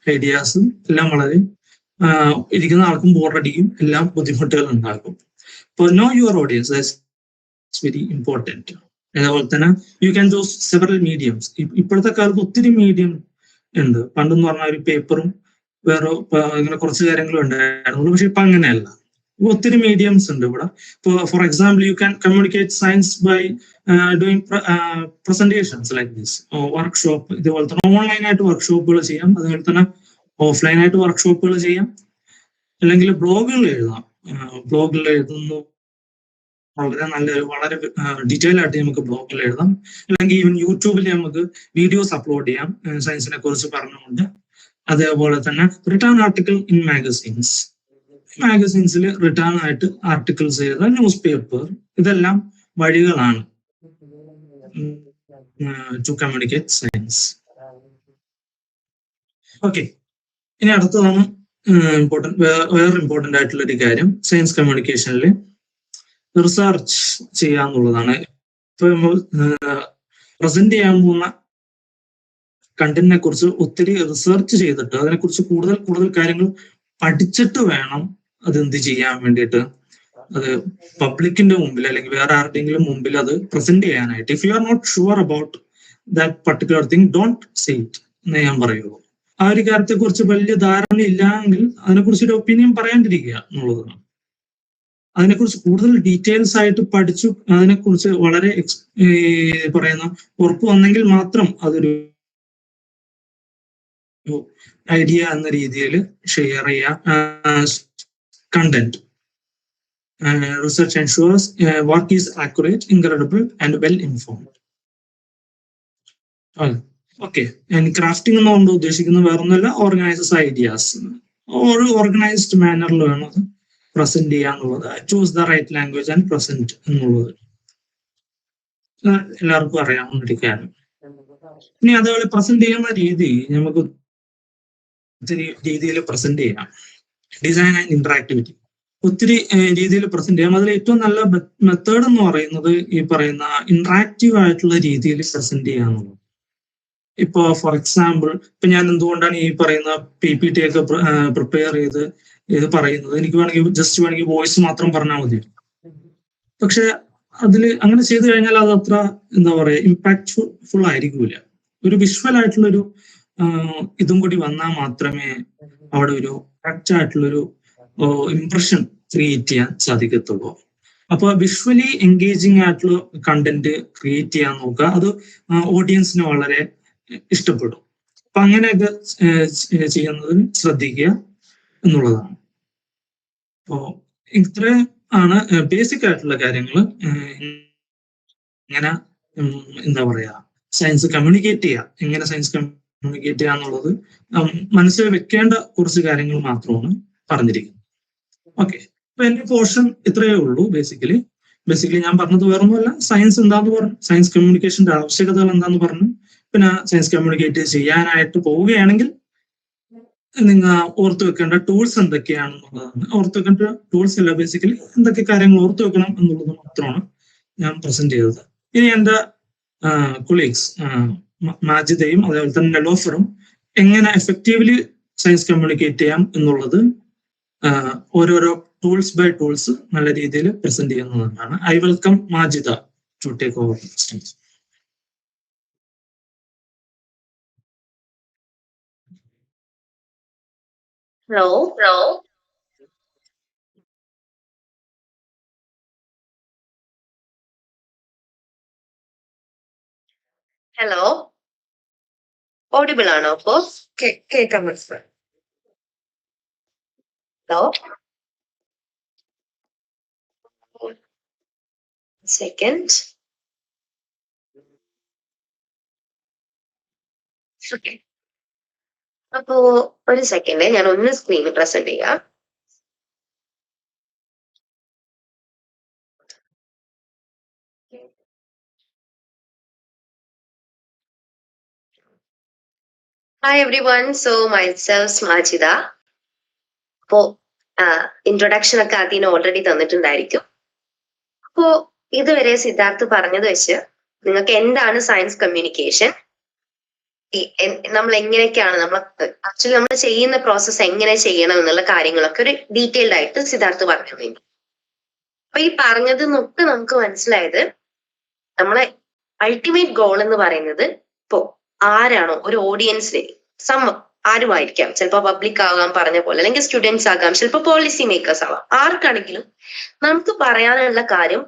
ഐഡിയാസ് എല്ലാം വളരെ ഇരിക്കുന്ന ആൾക്കും ബോറടിക്കും, എല്ലാം ബുദ്ധിമുട്ടുകൾ ഉണ്ടാക്കും. അപ്പോൾ no your audience, that's very important. അതേപോലെ തന്നെ you can choose several mediums. ഇപ്പോഴത്തെ കാലത്ത് ഒത്തിരി മീഡിയം ഉണ്ട്. പണ്ടെന്ന് പറഞ്ഞാൽ ഒരു പേപ്പറും വേറെ ഇങ്ങനെ കുറച്ച് കാര്യങ്ങളും ഉണ്ടായിരുന്നു, പക്ഷെ ഇപ്പൊ അങ്ങനെയല്ല. ഒത്തിരി മീഡിയംസ് ഉണ്ട് ഇവിടെ. ഇപ്പോൾ for example you can communicate science by doing presentations like this, workshop. ഇതുപോലെ തന്നെ ഓൺലൈനായിട്ട് വർക്ക്ഷോപ്പുകൾ ചെയ്യാം, അതുപോലെ തന്നെ ഓഫ്ലൈനായിട്ട് വർക്ക്ഷോപ്പുകൾ ചെയ്യാം. അല്ലെങ്കിൽ ബ്ലോഗുകൾ എഴുതാം. ബ്ലോഗുകൾ എഴുതുന്നു വളരെ നല്ലൊരു, വളരെ ഡീറ്റെയിൽ ആയിട്ട് നമുക്ക് ബ്ലോഗിൽ എഴുതാം. അല്ലെങ്കിൽ ഈവൻ യൂട്യൂബിൽ നമുക്ക് വീഡിയോസ് അപ്ലോഡ് ചെയ്യാം സയൻസിനെ കുറിച്ച് പറഞ്ഞുകൊണ്ട്. അതേപോലെ തന്നെ റിട്ടേൺ ആർട്ടിക്കിൾ ഇൻ മാഗസീൻസ്, മാഗസീൻസിൽ റിട്ടേൺ ആയിട്ട് ആർട്ടിക്കിൾസ് ചെയ്ത ന്യൂസ് പേപ്പർ, ഇതെല്ലാം വഴികളാണ് ടു കമ്മ്യൂണിക്കേറ്റ് സയൻസ്. ഓക്കെ, ഇനി അടുത്തതാണ് വേറെ ഇമ്പോർട്ടന്റ് ആയിട്ടുള്ള ഒരു കാര്യം സയൻസ് കമ്മ്യൂണിക്കേഷനിൽ റിസർച്ച് ചെയ്യാന്നുള്ളതാണ്. ഇപ്പൊ നമ്മൾ പ്രസന്റ് ചെയ്യാൻ പോകുന്ന കണ്ടന്റിനെ കുറിച്ച് ഒത്തിരി റിസർച്ച് ചെയ്തിട്ട് അതിനെക്കുറിച്ച് കൂടുതൽ കാര്യങ്ങൾ പഠിച്ചിട്ട് വേണം അത് എന്ത് ചെയ്യാൻ വേണ്ടിയിട്ട്, അത് പബ്ലിക്കിന്റെ മുമ്പിൽ അല്ലെങ്കിൽ വേറെ ആരുടെയെങ്കിലും മുമ്പിൽ അത് പ്രസന്റ് ചെയ്യാനായിട്ട്. If you are not sure about that particular thing, don't say it എന്നേ ഞാൻ പറയുള്ളൂ. ആ ഒരു കാര്യത്തെ കുറിച്ച് വലിയ ധാരണ ഇല്ലെങ്കിൽ അതിനെക്കുറിച്ച് ഒരു ഒപ്പീനിയൻ പറയാണ്ടിരിക്കുക എന്നുള്ളതാണ്. അതിനെക്കുറിച്ച് കൂടുതൽ ഡീറ്റെയിൽസ് ആയിട്ട് പഠിച്ചു അതിനെക്കുറിച്ച് വളരെ പറയുന്ന ഉറപ്പ് വന്നെങ്കിൽ മാത്രം അതൊരു ഐഡിയ എന്ന രീതിയിൽ ഷെയർ ചെയ്യാം. Content research ensures work is accurate, incredible and well informed. Okay, crafting എന്നുകൊണ്ട് ഉദ്ദേശിക്കുന്നത് വേറൊന്നുമല്ല, ഓർഗനൈസസ് ഐഡിയാസ് ഒരു ഓർഗനൈസ്ഡ് മാനറിൽ വേണം അത് പ്രസന്റ് ചെയ്യാന്നുള്ളത്. Choose the right language and present എന്നുള്ളത് എല്ലാവർക്കും അറിയാവുന്ന ഒരു കാര്യം. ഇനി അതേപോലെ പ്രസന്റ് ചെയ്യുന്ന രീതി നമുക്ക് ഒത്തിരി രീതിയിൽ പ്രസന്റ് ചെയ്യാം. ഡിസൈൻ ആൻഡ് ഇന്ററാക്ടിവിറ്റി, ഒത്തിരി രീതിയിൽ പ്രസന്റ് ചെയ്യാം. അതിൽ ഏറ്റവും നല്ല മെത്തേഡ് എന്ന് പറയുന്നത് ഈ പറയുന്ന ഇന്ററാക്റ്റീവ് ആയിട്ടുള്ള രീതിയിൽ പ്രസന്റ് ചെയ്യാന്നുള്ളത്. ഇപ്പൊ ഫോർ എക്സാമ്പിൾ ഇപ്പൊ ഞാൻ എന്തുകൊണ്ടാണ് ഈ പറയുന്ന PPT ഒക്കെ പ്രിപ്പയർ ചെയ്ത് ഇത് പറയുന്നത്, എനിക്ക് വേണമെങ്കിൽ വോയിസ് മാത്രം പറഞ്ഞാൽ മതി. പക്ഷെ അതിൽ അങ്ങനെ ചെയ്തു കഴിഞ്ഞാൽ അത് അത്ര എന്താ പറയാ ഇമ്പാക്ട്ഫുൾ ആയിരിക്കൂല. ഒരു വിഷ്വൽ ആയിട്ടുള്ളൊരു ഇതും കൂടി വന്നാൽ മാത്രമേ അവിടെ ഒരു കറക്റ്റ് ആയിട്ടുള്ളൊരു ഇംപ്രഷൻ ക്രിയേറ്റ് ചെയ്യാൻ സാധിക്കത്തുള്ളൂ. അപ്പൊ വിഷ്വലി എൻഗേജിങ് ആയിട്ടുള്ള കണ്ടന്റ് ക്രിയേറ്റ് ചെയ്യാൻ നോക്കുക, അത് ഓഡിയൻസിന് വളരെ ഇഷ്ടപ്പെടും. അപ്പൊ അങ്ങനെയൊക്കെ ചെയ്യുന്നതിന് ശ്രദ്ധിക്കുക എന്നുള്ളതാണ്. അപ്പോ ഇത്ര ആണ് ബേസിക് ആയിട്ടുള്ള കാര്യങ്ങൾ. ഇങ്ങനെ എന്താ പറയാ സയൻസ് കമ്മ്യൂണിക്കേറ്റ് ചെയ്യുക, എങ്ങനെ സയൻസ് കമ്മ്യൂണിക്കേറ്റ് ചെയ്യുക എന്നുള്ളത് മനസ്സിൽ വെക്കേണ്ട കുറച്ച് കാര്യങ്ങൾ മാത്രമാണ് പറഞ്ഞിരിക്കുന്നത്. ഓക്കെ, അപ്പൊ എന്റെ പോർഷൻ ഇത്രയേ ഉള്ളൂ. ബേസിക്കലി ഞാൻ പറഞ്ഞത് വേറൊന്നുമല്ല, സയൻസ് എന്താന്ന് പറഞ്ഞു, സയൻസ് കമ്മ്യൂണിക്കേഷന്റെ ആവശ്യകതകൾ എന്താന്ന് പറഞ്ഞു, പിന്നെ സയൻസ് കമ്മ്യൂണിക്കേറ്റ് ചെയ്യാനായിട്ട് പോവുകയാണെങ്കിൽ നിങ്ങൾ ഓർത്തു വെക്കേണ്ട ടൂൾസ് എന്തൊക്കെയാണെന്നുള്ളതാണ്. ഓർത്തു വെക്കേണ്ട ടൂൾസ് അല്ല, ബേസിക്കലി എന്തൊക്കെ കാര്യങ്ങൾ ഓർത്തു വെക്കണം എന്നുള്ളത് മാത്രമാണ് ഞാൻ പ്രസന്റ് ചെയ്തത്. ഇനി എന്റെ കൊളീഗ്സ് മാജിദയും അതേപോലെ തന്നെ നെലോഫറും എങ്ങനെ എഫക്റ്റീവ്ലി സയൻസ് കമ്മ്യൂണിക്കേറ്റ് ചെയ്യാം എന്നുള്ളത് ഓരോരോ ടൂൾസ് ബൈ ടൂൾസ് നല്ല രീതിയിൽ പ്രസന്റ് ചെയ്യുന്നതാണ്. I welcome Majida to take over stage. Hello. Hello. Audible ആണോ അപ്പോ? കേൾക്കാൻ മനസ്സിലായി. ഹലോ. സെക്കൻഡ്. ഓക്കെ. അപ്പോ ഒരു സെക്കൻഡ് ഞാൻ ഒന്ന് സ്ക്രീനിൽ പ്രസന്റ് ചെയ്യാം. Hi everyone, so myself Majida. അപ്പോ ഇൻട്രൊഡക്ഷൻ ഒക്കെ ആദ്യം ഓൾറെഡി തന്നിട്ടുണ്ടായിരിക്കും. അപ്പോ ഇതുവരെ സിദ്ധാർത്ഥ് പറഞ്ഞത് വെച്ച് നിങ്ങൾക്ക് എന്താണ് സയൻസ് കമ്മ്യൂണിക്കേഷൻ, നമ്മൾ എങ്ങനെയൊക്കെയാണ് ആക്ച്വലി നമ്മൾ ചെയ്യുന്ന പ്രോസസ്സ് എങ്ങനെ ചെയ്യണം എന്നുള്ള കാര്യങ്ങളൊക്കെ ഒരു ഡീറ്റെയിൽഡ് ആയിട്ട് സിദ്ധാർത്ഥ് പറഞ്ഞു വേണ്ടി. അപ്പൊ ഈ പറഞ്ഞത് നോക്ക് നമുക്ക് മനസ്സിലായത് നമ്മളെ അൾട്ടിമേറ്റ് ഗോൾ എന്ന് പറയുന്നത് ഇപ്പോ ആരാണോ ഒരു ഓഡിയൻസിന് ആരുമായിരിക്കാം, ചിലപ്പോൾ പബ്ലിക് ആകാം പറഞ്ഞ പോലെ, അല്ലെങ്കിൽ സ്റ്റുഡൻസ് ആകാം, ചിലപ്പോൾ പോളിസി മേക്കേഴ്സ് ആവാം, ആർക്കാണെങ്കിലും നമുക്ക് പറയാനുള്ള കാര്യം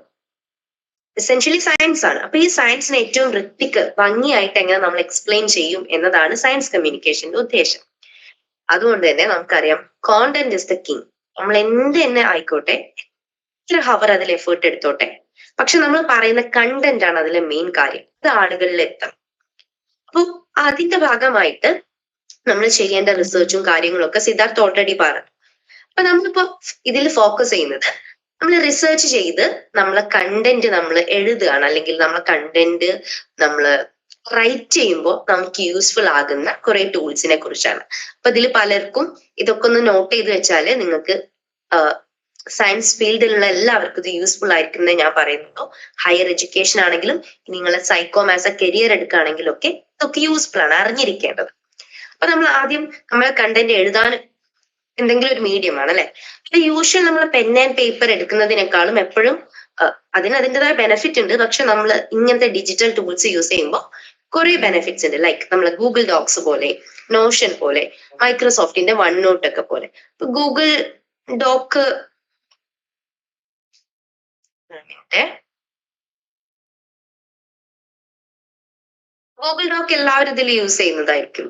എസെൻഷ്യലി സയൻസ് ആണ്. അപ്പൊ ഈ സയൻസിനെ ഏറ്റവും വൃത്തിക്ക് ഭംഗിയായിട്ട് എങ്ങനെ നമ്മൾ എക്സ്പ്ലെയിൻ ചെയ്യും എന്നതാണ് സയൻസ് കമ്മ്യൂണിക്കേഷന്റെ ഉദ്ദേശം. അതുകൊണ്ട് തന്നെ നമുക്കറിയാം കോണ്ടന്റ് ഇസ് ദ കിങ്. നമ്മൾ എന്ത് തന്നെ ആയിക്കോട്ടെ, എത്ര ഹവർ അതിൽ എഫേർട്ട് എടുത്തോട്ടെ, പക്ഷെ നമ്മൾ പറയുന്ന കണ്ടന്റ് ആണ് അതിലെ മെയിൻ കാര്യം, അത് ആളുകളിൽ എത്തണം. അപ്പൊ അതിന്റെ ഭാഗമായിട്ട് നമ്മൾ ചെയ്യേണ്ട റിസർച്ചും കാര്യങ്ങളും ഒക്കെ സിദ്ധാർത്ഥ് ഓൾറെഡി പറഞ്ഞു. അപ്പൊ നമ്മളിപ്പോ ഇതിൽ ഫോക്കസ് ചെയ്യുന്നത് നമ്മൾ റിസർച്ച് ചെയ്ത് നമ്മളെ കണ്ടന്റ് നമ്മൾ എഴുതുകയാണ്, അല്ലെങ്കിൽ നമ്മളെ കണ്ടന്റ് നമ്മൾ റൈറ്റ് ചെയ്യുമ്പോൾ നമുക്ക് യൂസ്ഫുൾ ആകുന്ന കുറെ ടൂൾസിനെ കുറിച്ചാണ്. അപ്പൊ ഇതിൽ പലർക്കും ഇതൊക്കെ ഒന്ന് നോട്ട് ചെയ്ത് വെച്ചാല് നിങ്ങൾക്ക് സയൻസ് ഫീൽഡിലുള്ള എല്ലാവർക്കും ഇത് യൂസ്ഫുൾ ആയിരിക്കും എന്ന് ഞാൻ പറയുന്നു. ഹയർ എഡ്യൂക്കേഷൻ ആണെങ്കിലും നിങ്ങൾ സൈക്കോമാസ് എ കരിയർ എടുക്കുകയാണെങ്കിലും ഒക്കെ ഇതൊക്കെ യൂസ്ഫുൾ ആണ്, അറിഞ്ഞിരിക്കേണ്ടത്. അപ്പൊ നമ്മൾ ആദ്യം നമ്മളെ കണ്ടന്റ് എഴുതാൻ എന്തെങ്കിലും ഒരു മീഡിയം ആണ് അല്ലെ. അപ്പൊ യൂഷ്വൽ നമ്മൾ പെൻ ആൻഡ് പേപ്പർ എടുക്കുന്നതിനേക്കാളും എപ്പോഴും അതിൻ്റെതായ ബെനിഫിറ്റ് ഉണ്ട്, പക്ഷെ നമ്മൾ ഇങ്ങനത്തെ ഡിജിറ്റൽ ടൂൾസ് യൂസ് ചെയ്യുമ്പോൾ കുറെ ബെനിഫിറ്റ്സ് ഉണ്ട്. ലൈക്ക് നമ്മൾ ഗൂഗിൾ ഡോക്സ് പോലെ, നോഷൻ പോലെ, മൈക്രോസോഫ്റ്റിന്റെ വൺ നോട്ട് ഒക്കെ പോലെ. ഗൂഗിൾ ഡോക്ക് എല്ലാവരും ഇതിൽ യൂസ് ചെയ്യുന്നതായിരിക്കും.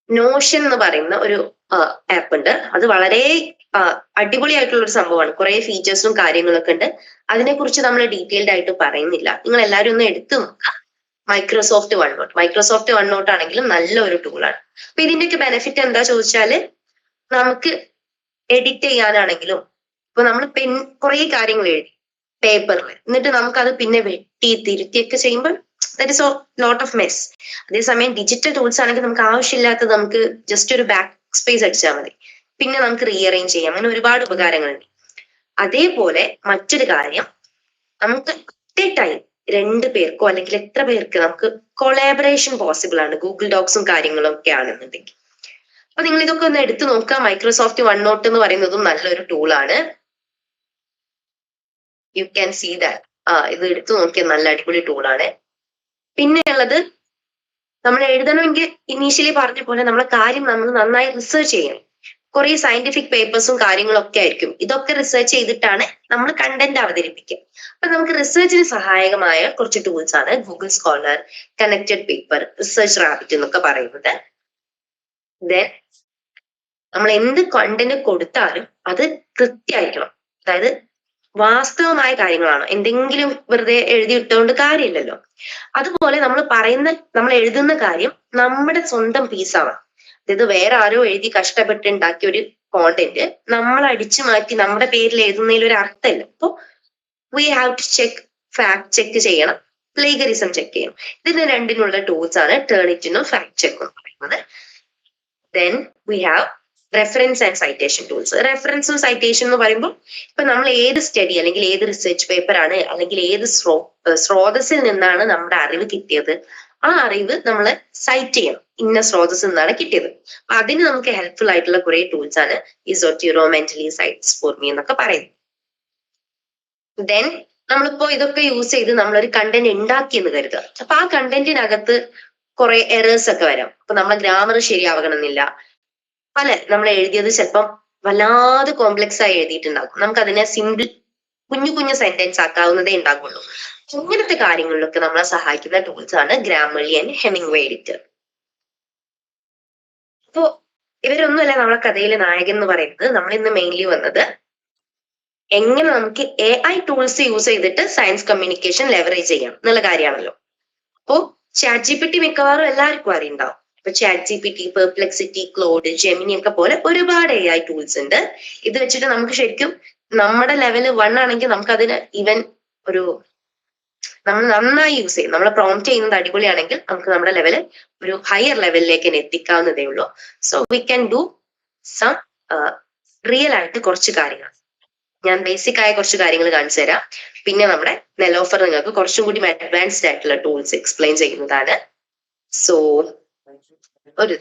നോഷൻ എന്ന് പറയുന്ന ഒരു ആപ്പ് ഉണ്ട്. അത് വളരെ അടിപൊളിയായിട്ടുള്ള ഒരു സംഭവമാണ്. കുറെ ഫീച്ചേഴ്സും കാര്യങ്ങളൊക്കെ ഉണ്ട്. അതിനെക്കുറിച്ച് നമ്മൾ ഡീറ്റെയിൽഡ് ആയിട്ട് പറയുന്നില്ല. നിങ്ങൾ എല്ലാവരും ഒന്ന് എടുത്തു നോക്കുക. മൈക്രോസോഫ്റ്റ് വൺ നോട്ട് ആണെങ്കിലും നല്ലൊരു ടൂളാണ്. അപ്പൊ ഇതിന്റെയൊക്കെ ബെനിഫിറ്റ് എന്താ ചോദിച്ചാല്, നമുക്ക് എഡിറ്റ് ചെയ്യാനാണെങ്കിലും ഇപ്പൊ നമ്മൾ കുറെ കാര്യങ്ങൾ എഴുതി പേപ്പറിൽ, എന്നിട്ട് നമുക്കത് പിന്നെ വെട്ടി തിരുത്തിയൊക്കെ ചെയ്യുമ്പോൾ that is lot of mess. അതേസമയം ഡിജിറ്റൽ ടൂൾസ് ആണെങ്കിൽ നമുക്ക് ആവശ്യമില്ലാത്തത് നമുക്ക് ജസ്റ്റ് ഒരു ബാക്ക് സ്പേസ് അടിച്ചാൽ മതി, പിന്നെ നമുക്ക് റീഅറേഞ്ച് ചെയ്യാം. അങ്ങനെ ഒരുപാട് ഉപകാരങ്ങളുണ്ട്. അതേപോലെ മറ്റൊരു കാര്യം, നമുക്ക് അറ്റ് എ ടൈം 2 പേർക്കോ അല്ലെങ്കിൽ എത്ര പേർക്ക് നമുക്ക് കൊളാബറേഷൻ പോസിബിൾ ആണ് ഗൂഗിൾ ഡോക്സും കാര്യങ്ങളും ഒക്കെ ആണെന്നുണ്ടെങ്കിൽ. അപ്പൊ നിങ്ങൾ ഇതൊക്കെ ഒന്ന് എടുത്തു നോക്കുക. മൈക്രോസോഫ്റ്റ് വൺ നോട്ട് എന്ന് പറയുന്നതും നല്ലൊരു ടൂളാണ്. You can see that. ഇത് എടുത്തു നോക്കിയ നല്ല അടിപൊളി ടൂളാണ്. പിന്നെ ഉള്ളത്, നമ്മൾ എഴുതണമെങ്കിൽ ഇനീഷ്യലി പറഞ്ഞ പോലെ നമ്മളെ കാര്യം നമ്മൾ നന്നായി റിസർച്ച് ചെയ്യണം. കുറെ സയന്റിഫിക് പേപ്പേഴ്സും കാര്യങ്ങളും ഒക്കെ ആയിരിക്കും. ഇതൊക്കെ റിസർച്ച് ചെയ്തിട്ടാണ് നമ്മൾ കണ്ടന്റ് അവതരിപ്പിക്കുക. അപ്പൊ നമുക്ക് റിസർച്ചിന് സഹായകമായ കുറച്ച് ടൂൾസ് ആണ് Google scholar, connected paper, research rabbit എന്നൊക്കെ പറയുന്നത്. ദെൻ നമ്മൾ എന്ത് കണ്ടന്റ് കൊടുത്താലും അത് കൃത്യമായിരിക്കണം. അതായത് വാസ്തവമായ കാര്യങ്ങളാണ്, എന്തെങ്കിലും വെറുതെ എഴുതി ഇട്ടുകൊണ്ട് കാര്യമില്ലല്ലോ. അതുപോലെ നമ്മൾ എഴുതുന്ന കാര്യം നമ്മുടെ സ്വന്തം പീസാവണം. അതായത് വേറെ ആരോ എഴുതി കഷ്ടപ്പെട്ടുണ്ടാക്കിയ ഒരു കോണ്ടന്റ് നമ്മൾ അടിച്ചു മാറ്റി നമ്മുടെ പേരിൽ എഴുതുന്നതിൽ ഒരു അർത്ഥമില്ല. അപ്പൊ we have to check, fact check ചെയ്യണം, പ്ലേഗറിസം ചെക്ക് ചെയ്യണം. ഇതിന് രണ്ടിനുള്ള ടൂൾസ് ആണ് ടേണിറ്റിനും ഫാക്ട് ചെക്ക് എന്ന് പറയുന്നത്. Then we have reference and citation tools. റെഫറൻസും സൈറ്റേഷൻ എന്ന് പറയുമ്പോൾ ഇപ്പൊ നമ്മൾ ഏത് സ്റ്റഡി അല്ലെങ്കിൽ ഏത് റിസർച്ച് പേപ്പർ ആണ് അല്ലെങ്കിൽ ഏത് സ്രോതസ്സിൽ നിന്നാണ് നമ്മുടെ അറിവ് കിട്ടിയത്, ആ അറിവ് നമ്മൾ സൈറ്റ് ചെയ്യണം, ഇന്ന സ്രോതസ്സിൽ നിന്നാണ് കിട്ടിയത്. അതിന് നമുക്ക് ഹെൽപ്ഫുൾ ആയിട്ടുള്ള കുറെ ടൂൾസ് ആണ് ഈ Zotero, Mentally, Sites for Me എന്നൊക്കെ പറയുന്നത്. ദെൻ നമ്മളിപ്പോ ഇതൊക്കെ യൂസ് ചെയ്ത് നമ്മളൊരു കണ്ടന്റ് ഉണ്ടാക്കിയെന്ന് കരുതുക. അപ്പൊ ആ കണ്ടന്റിനകത്ത് കുറെ എറേഴ്സ് ഒക്കെ വരാം. അപ്പൊ നമ്മളെ ഗ്രാമർ ശരിയാവണമെന്നില്ല, നമ്മൾ എഴുതിയത് ചിലപ്പം വല്ലാതെ കോംപ്ലക്സ് ആയി എഴുതിയിട്ടുണ്ടാകും. നമുക്ക് അതിനെ സിമ്പിൾ കുഞ്ഞു കുഞ്ഞു സെന്റൻസ് ആക്കാവുന്നതേ ഉണ്ടാകുള്ളൂ. ഇങ്ങനത്തെ കാര്യങ്ങളിലൊക്കെ നമ്മളെ സഹായിക്കുന്ന ടൂൾസ് ആണ് ഗ്രാമർലി ആൻഡ് ഹെമിംഗ്വേ എഡിറ്റർ. അപ്പോ ഇവരൊന്നുമല്ല നമ്മളെ കഥയിലെ നായകൻ എന്ന് പറയുന്നത്. നമ്മൾ ഇന്ന് മെയിൻലി വന്നത് എങ്ങനെ നമുക്ക് AI ടൂൾസ് യൂസ് ചെയ്തിട്ട് സയൻസ് കമ്മ്യൂണിക്കേഷൻ ലെവറേജ് ചെയ്യാം എന്നുള്ള കാര്യമാണല്ലോ. അപ്പോ ChatGPT മിക്കവാറും എല്ലാവർക്കും അറിയുണ്ടാവും. ഇപ്പൊ ChatGPT, പെർപ്ലെക്സിറ്റി, ക്ലോഡ്, ജെമിനി ഒക്കെ പോലെ ഒരുപാട് AI ടൂൾസ് ഉണ്ട്. ഇത് വെച്ചിട്ട് നമുക്ക് ശരിക്കും നമ്മുടെ ലെവല് 1 ആണെങ്കിൽ നമുക്ക് അതിന് ഈവൻ നമ്മൾ നന്നായി യൂസ് ചെയ്യും, നമ്മൾ പ്രോംപ്റ്റ് ചെയ്യുന്നത് അടിപൊളിയാണെങ്കിൽ നമുക്ക് നമ്മുടെ ലെവല് ഒരു ഹയർ ലെവലിലേക്ക് എത്തിക്കാവുന്നതേ ഉള്ളൂ. So we can do some real ആയിട്ട് കുറച്ച് കാര്യങ്ങൾ. ഞാൻ ബേസിക് ആയ കുറച്ച് കാര്യങ്ങൾ കാണിച്ചു തരാം. പിന്നെ നമ്മുടെ നെലോഫർ നിങ്ങൾക്ക് കുറച്ചും കൂടി അഡ്വാൻസ്ഡ് ആയിട്ടുള്ള ടൂൾസ് എക്സ്പ്ലെയിൻ ചെയ്യുന്നതാണ്. സോ ഒരു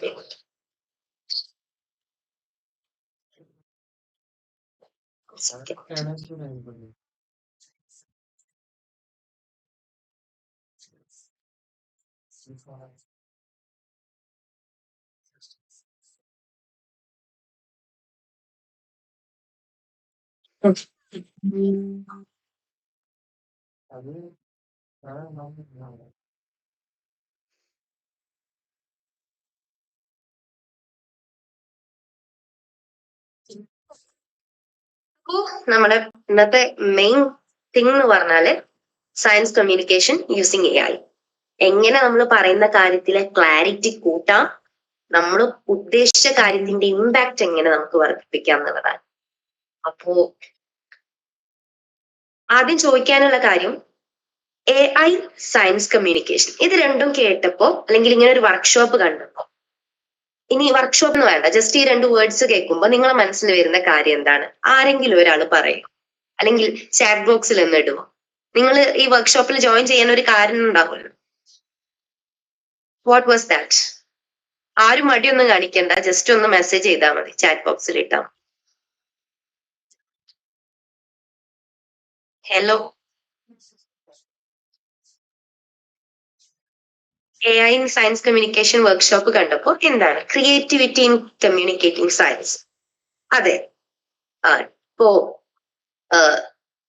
നമ്മുടെ ഇന്നത്തെ മെയിൻ തിങ് എന്ന് പറഞ്ഞാല് സയൻസ് കമ്മ്യൂണിക്കേഷൻ യൂസിങ് AI. എങ്ങനെ നമ്മൾ പറയുന്ന കാര്യത്തിലെ ക്ലാരിറ്റി കൂട്ടാം, നമ്മൾ ഉദ്ദേശിച്ച കാര്യത്തിന്റെ ഇമ്പാക്ട് എങ്ങനെ നമുക്ക് വർദ്ധിപ്പിക്കാം എന്നുള്ളതാണ്. അപ്പോ ആദ്യം ചോദിക്കാനുള്ള കാര്യം, AI സയൻസ് കമ്മ്യൂണിക്കേഷൻ ഇത് രണ്ടും കേട്ടപ്പോ അല്ലെങ്കിൽ ഇങ്ങനെ ഒരു വർക്ക്ഷോപ്പ് കണ്ടപ്പോ, ഇനി വർക്ക്ഷോപ്പ് എന്ന് വേണ്ട, ജസ്റ്റ് ഈ 2 വേർഡ്സ് കേൾക്കുമ്പോൾ നിങ്ങളെ മനസ്സിൽ വരുന്ന കാര്യം എന്താണ്? ആരെങ്കിലും ഒരാൾ പറയും, അല്ലെങ്കിൽ ചാറ്റ് ബോക്സിൽ ഒന്ന് ഇടുമോ? നിങ്ങൾ ഈ വർക്ക്ഷോപ്പിൽ ജോയിൻ ചെയ്യാൻ ഒരു കാരണം ഉണ്ടാവുമല്ലോ. What was that? ആരും മടിയൊന്നും കാണിക്കണ്ട, ജസ്റ്റ് ഒന്ന് മെസ്സേജ് ചെയ്താൽ മതി, ചാറ്റ് ബോക്സിൽ ഇട്ടാൽ. Hello. AI in science communication workshop കണ്ടപ്പോ എന്താണ്? Creativity in communicating science. അതെ, ഇപ്പോ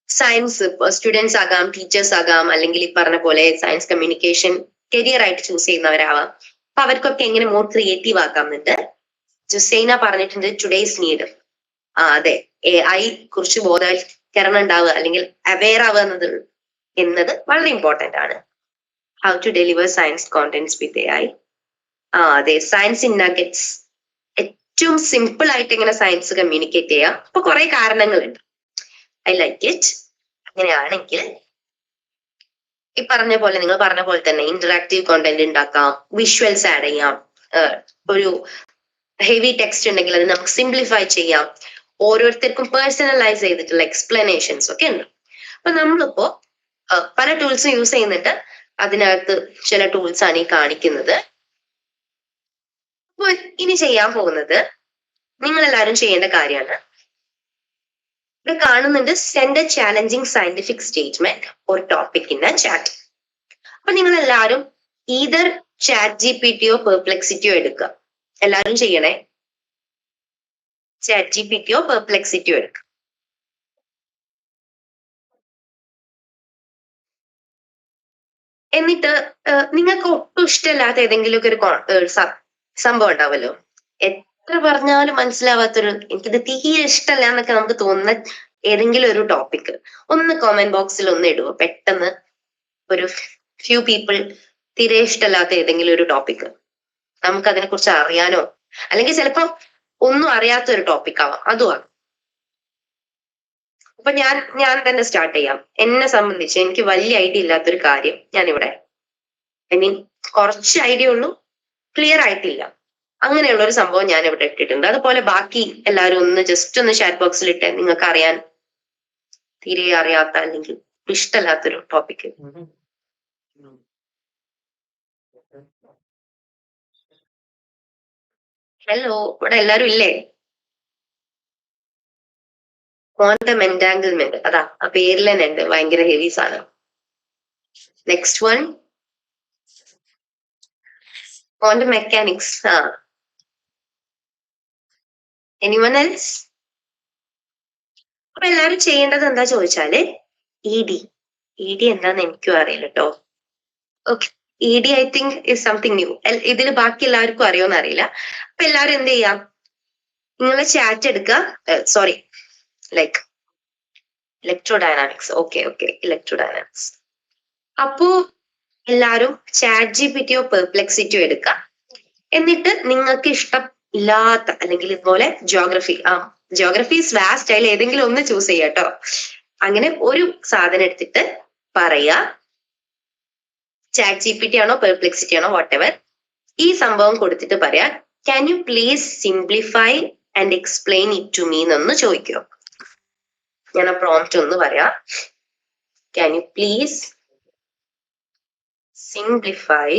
സയൻസ് സ്റ്റുഡൻസ് ആകാം, ടീച്ചേഴ്സ് ആകാം, അല്ലെങ്കിൽ ഈ പറഞ്ഞ പോലെ സയൻസ് കമ്മ്യൂണിക്കേഷൻ കരിയർ ആയിട്ട് ചൂസ് ചെയ്യുന്നവരാവാം. അപ്പൊ അവർക്കൊക്കെ എങ്ങനെ മോർ ക്രിയേറ്റീവ് ആക്കാമെന്നുണ്ട്. ജുസൈന പറഞ്ഞിട്ടുണ്ട് ടുഡേസ് നീഡ്. അതെ, AI കുറിച്ച് ബോധവൽക്കരണം ഉണ്ടാവുക അല്ലെങ്കിൽ അവെയർ ആവുക എന്നത് വളരെ ഇമ്പോർട്ടന്റ് ആണ്. How to deliver science contents with AI. അതെ, സയൻസ് ഇൻ നഗറ്റ്സ്. ഏറ്റവും സിമ്പിൾ ആയിട്ട് എങ്ങനെ സയൻസ് കമ്മ്യൂണിക്കേറ്റ് ചെയ്യാം. അപ്പൊ കുറെ കാരണങ്ങളുണ്ട്. I like it. അങ്ങനെയാണെങ്കിൽ ഈ പറഞ്ഞ പോലെ, നിങ്ങൾ പറഞ്ഞ പോലെ തന്നെ ഇന്ററാക്റ്റീവ് കോണ്ടന്റ് ഉണ്ടാക്കാം, വിഷ്വൽസ് ആഡ് ചെയ്യാം, ഒരു ഹെവി ടെക്സ്റ്റ് ഉണ്ടെങ്കിൽ അത് നമുക്ക് സിംപ്ലിഫൈ ചെയ്യാം, ഓരോരുത്തർക്കും പേഴ്സണലൈസ് ചെയ്തിട്ടുള്ള എക്സ്പ്ലനേഷൻസ് ഒക്കെ ഉണ്ട്. അപ്പൊ നമ്മളിപ്പോ പല ടൂൾസും യൂസ് ചെയ്യുന്നുണ്ട്. അതിനകത്ത് ചില ടൂൾസ് ആണ് ഈ കാണിക്കുന്നത്. അപ്പൊ ഇനി ചെയ്യാൻ പോകുന്നത് നിങ്ങൾ എല്ലാവരും ചെയ്യേണ്ട കാര്യമാണ്. ഇവിടെ കാണുന്നുണ്ട് send A challenging scientific statement or topic in A chat. അപ്പൊ നിങ്ങൾ എല്ലാവരും ഈതർ ChatGPTയോ പെർപ്ലെക്സിറ്റിയോ എടുക്കുക. എല്ലാവരും ചെയ്യണേ. ChatGPTയോ പെർപ്ലെക്സിറ്റിയോ എടുക്കുക. എന്നിട്ട് നിങ്ങൾക്ക് ഒട്ടും ഇഷ്ടമില്ലാത്ത ഏതെങ്കിലുമൊക്കെ ഒരു സംഭവം ഉണ്ടാവല്ലോ, എത്ര പറഞ്ഞാലും മനസ്സിലാവാത്തൊരു, എനിക്കിത് തീരെ ഇഷ്ടമല്ല എന്നൊക്കെ നമുക്ക് തോന്നുന്ന ഏതെങ്കിലും ഒരു ടോപ്പിക് ഒന്ന് കമന്റ് ബോക്സിൽ ഒന്ന് ഇടുക. പെട്ടെന്ന് ഒരു ഫ്യൂ പീപ്പിൾ തീരെ ഇഷ്ടമല്ലാത്ത ഏതെങ്കിലും ഒരു ടോപ്പിക്, നമുക്ക് അതിനെ കുറിച്ച് അറിയാനോ അല്ലെങ്കിൽ ചിലപ്പോ ഒന്നും അറിയാത്ത ഒരു ടോപ്പിക് ആവാം, അതുമാണ്. അപ്പൊ ഞാൻ തന്നെ സ്റ്റാർട്ട് ചെയ്യാം. എന്നെ സംബന്ധിച്ച് എനിക്ക് വലിയ ഐഡിയ ഇല്ലാത്തൊരു കാര്യം ഞാനിവിടെ, ഐ മീൻ കുറച്ച് ഐഡിയ ഉള്ളൂ, ക്ലിയർ ആയിട്ടില്ല, അങ്ങനെയുള്ള ഒരു സംഭവം ഞാൻ ഇവിടെ ഇട്ടിട്ടുണ്ട്. അതുപോലെ ബാക്കി എല്ലാവരും ഒന്ന് ജസ്റ്റ് ഒന്ന് ചാറ്റ് ബോക്സിൽ ഇട്ടേ, നിങ്ങൾക്ക് അറിയാൻ തീരെ അറിയാത്ത അല്ലെങ്കിൽ ഇഷ്ടമല്ലാത്തൊരു ടോപ്പിക്. ഹലോ, ഇവിടെ എല്ലാരും ഇല്ലേ? ക്വാണ്ടം എൻറ്റാങ്കിൾമെന്റ്, അതാ ആ പേരിൽ തന്നെ ഉണ്ട്, ഭയങ്കര ഹെവി സാധനം. Next one quantum mechanics. Anyone else? അപ്പൊ എല്ലാരും ചെയ്യേണ്ടത് എന്താ ചോദിച്ചാല് ഇ ഡി എന്താന്ന് എനിക്കും അറിയില്ല കേട്ടോ. Okay, E D I think is something new. ഇതിൽ ബാക്കി എല്ലാവർക്കും അറിയോന്ന് അറിയില്ല. അപ്പൊ എല്ലാരും എന്ത് ചെയ്യാം, നിങ്ങളെ ചാറ്റ് എടുക്കുക. Sorry, like electrodynamics. Okay, electrodynamics. അപ്പോ എല്ലാരും ചാറ്റ് ജിപിറ്റിയോ പെർപ്ലെക്സിറ്റിയോ എടുക്കുക. എന്നിട്ട് നിങ്ങൾക്ക് ഇഷ്ടം ഇല്ലാത്ത അല്ലെങ്കിൽ ഇതുപോലെ ജിയോഗ്രഫി ഈസ് വാസ്റ്റ്, അതിൽ ഏതെങ്കിലും ഒന്ന് ചൂസ് ചെയ്യാം കേട്ടോ. അങ്ങനെ ഒരു സാധനം എടുത്തിട്ട് പറയാ, ചാറ്റ് ജിപിറ്റി ആണോ പെർപ്ലെക്സിറ്റി ആണോ വാട്ടെവർ, ഈ സംഭവം കൊടുത്തിട്ട് പറയാ, can you please simplify and explain it to me എന്നൊന്ന് ചോദിക്കോ. ഞാൻ ആ പ്രോംപ്റ്റ് ഒന്ന് പറയാം. Can you please simplify,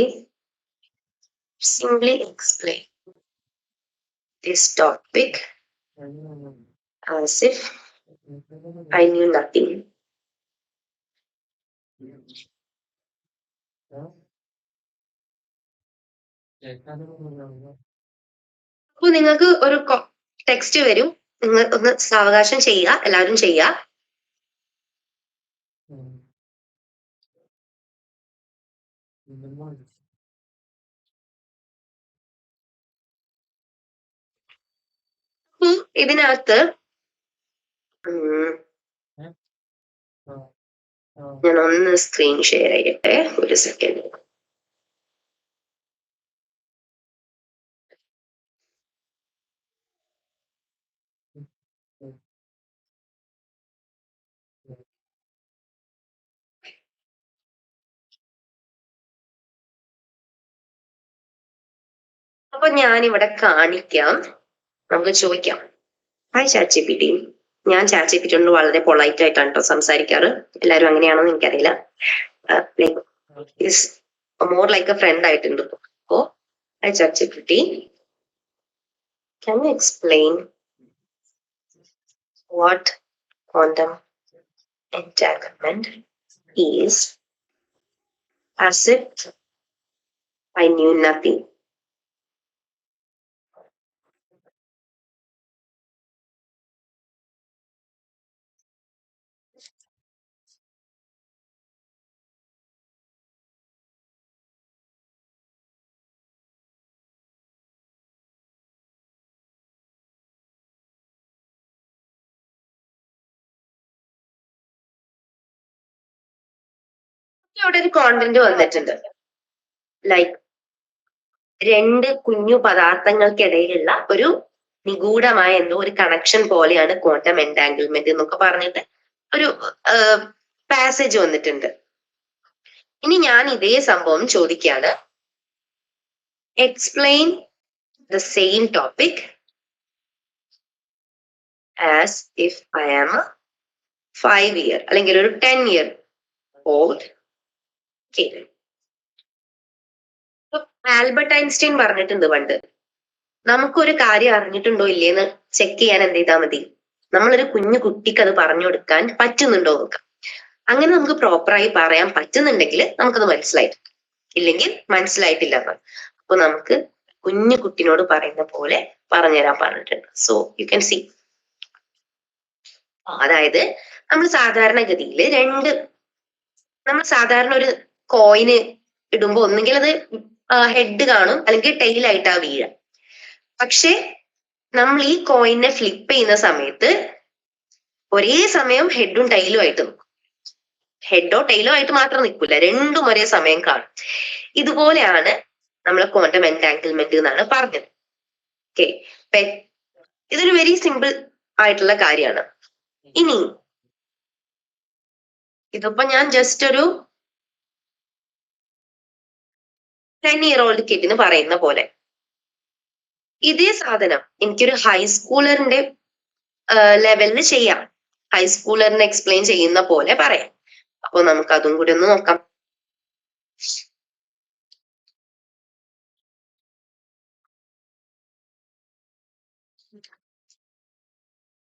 simply explain this topic as if I knew nothing. അപ്പൊ നിങ്ങൾക്ക് ഒരു ടെക്സ്റ്റ് വരും, നിങ്ങൾ ഒന്ന് സാവകാശം ചെയ്യുക, എല്ലാവരും ചെയ്യുക. ഇതിനകത്ത് ഞാൻ ഒന്ന് സ്ക്രീൻ ഷെയർ ചെയ്യട്ടെ, ഒരു സെക്കൻഡ്. അപ്പൊ ഞാനിവിടെ കാണിക്കാം, നമുക്ക് ചോദിക്കാം. Hi chat GPT. ഞാൻ ചാറ്റ് ജിപിറ്റിയോട് വളരെ പൊളൈറ്റ് ആയിട്ടാണ് കേട്ടോ സംസാരിക്കാറ്. എല്ലാവരും അങ്ങനെയാണെന്ന് എനിക്കറിയില്ല. Is more like a friend ആയിട്ടുണ്ട്. അപ്പോ hi chat GPT, can you explain what quantum entanglement is as if I knew nothing? അവിടെ ഒരു കോണ്ടന്റ് വന്നിട്ടുണ്ട്, ലൈക്ക് രണ്ട് കുഞ്ഞു പദാർത്ഥങ്ങൾക്കിടയിലുള്ള ഒരു നിഗൂഢമായ എന്തോ ഒരു കണക്ഷൻ പോലെയാണ് ക്വാണ്ടം എൻടാങ്കിൾമെന്റ് എന്നൊക്കെ പറഞ്ഞിട്ട് ഒരു പാസേജ് വന്നിട്ടുണ്ട്. ഇനി ഞാൻ ഇതേ സംഭവം ചോദിക്കാണ്, explain the same topic as if I am a 5 year അല്ലെങ്കിൽ ഒരു 10 year old kid. Albert Einstein പറഞ്ഞിട്ടുണ്ട് പണ്ട്, നമുക്കൊരു കാര്യം അറിഞ്ഞിട്ടുണ്ടോ ഇല്ലേന്ന് ചെക്ക് ചെയ്യാൻ എന്ത് ചെയ്താൽ മതി, നമ്മളൊരു കുഞ്ഞു കുട്ടിക്ക് അത് പറഞ്ഞു കൊടുക്കാൻ പറ്റുന്നുണ്ടോ നോക്കാം. അങ്ങനെ നമുക്ക് പ്രോപ്പറായി പറയാൻ പറ്റുന്നുണ്ടെങ്കിൽ നമുക്കത് മനസ്സിലായിട്ടുണ്ട്, ഇല്ലെങ്കിൽ മനസ്സിലായിട്ടില്ല. അപ്പൊ നമുക്ക് കുഞ്ഞു കുട്ടിനോട് പറയുന്ന പോലെ പറഞ്ഞുതരാൻ പറഞ്ഞിട്ടുണ്ട്. സോ യു ക്യാൻ സി, അതായത് നമ്മൾ സാധാരണഗതിയിൽ നമ്മൾ സാധാരണ ഒരു കോയിന് ഇടുമ്പോ ഒന്നുകിൽ അത് ഹെഡ് കാണും അല്ലെങ്കിൽ ടെയിലായിട്ടാ വീഴ. പക്ഷെ നമ്മൾ ഈ കോയിനെ ഫ്ലിപ്പ് ചെയ്യുന്ന സമയത്ത് ഒരേ സമയം ഹെഡും ടൈലും ആയിട്ട് നിൽക്കും. ഹെഡോ ടൈലോ ആയിട്ട് മാത്രം നിൽക്കില്ല, രണ്ടും ഒരേ സമയം കാണും. ഇതുപോലെയാണ് നമ്മൾ ക്വാണ്ടം എൻടാങ്കിൾമെന്റ് എന്നാണ് പറഞ്ഞത്. ഓക്കെ, ഇതൊരു വെരി സിമ്പിൾ ആയിട്ടുള്ള കാര്യമാണ്. ഇനി ഇതിപ്പോ ഞാൻ ജസ്റ്റ് ഒരു 10 year old കിഡിന് പറയുന്ന പോലെ, ഇതേ സാധനം എനിക്കൊരു ഹൈസ്കൂളറിന്റെ ലെവലിൽ ചെയ്യാം. ഹൈസ്കൂളറിന് എക്സ്പ്ലെയിൻ ചെയ്യുന്ന പോലെ പറയാം. അപ്പൊ നമുക്ക് അതും കൂടി ഒന്ന് നോക്കാം.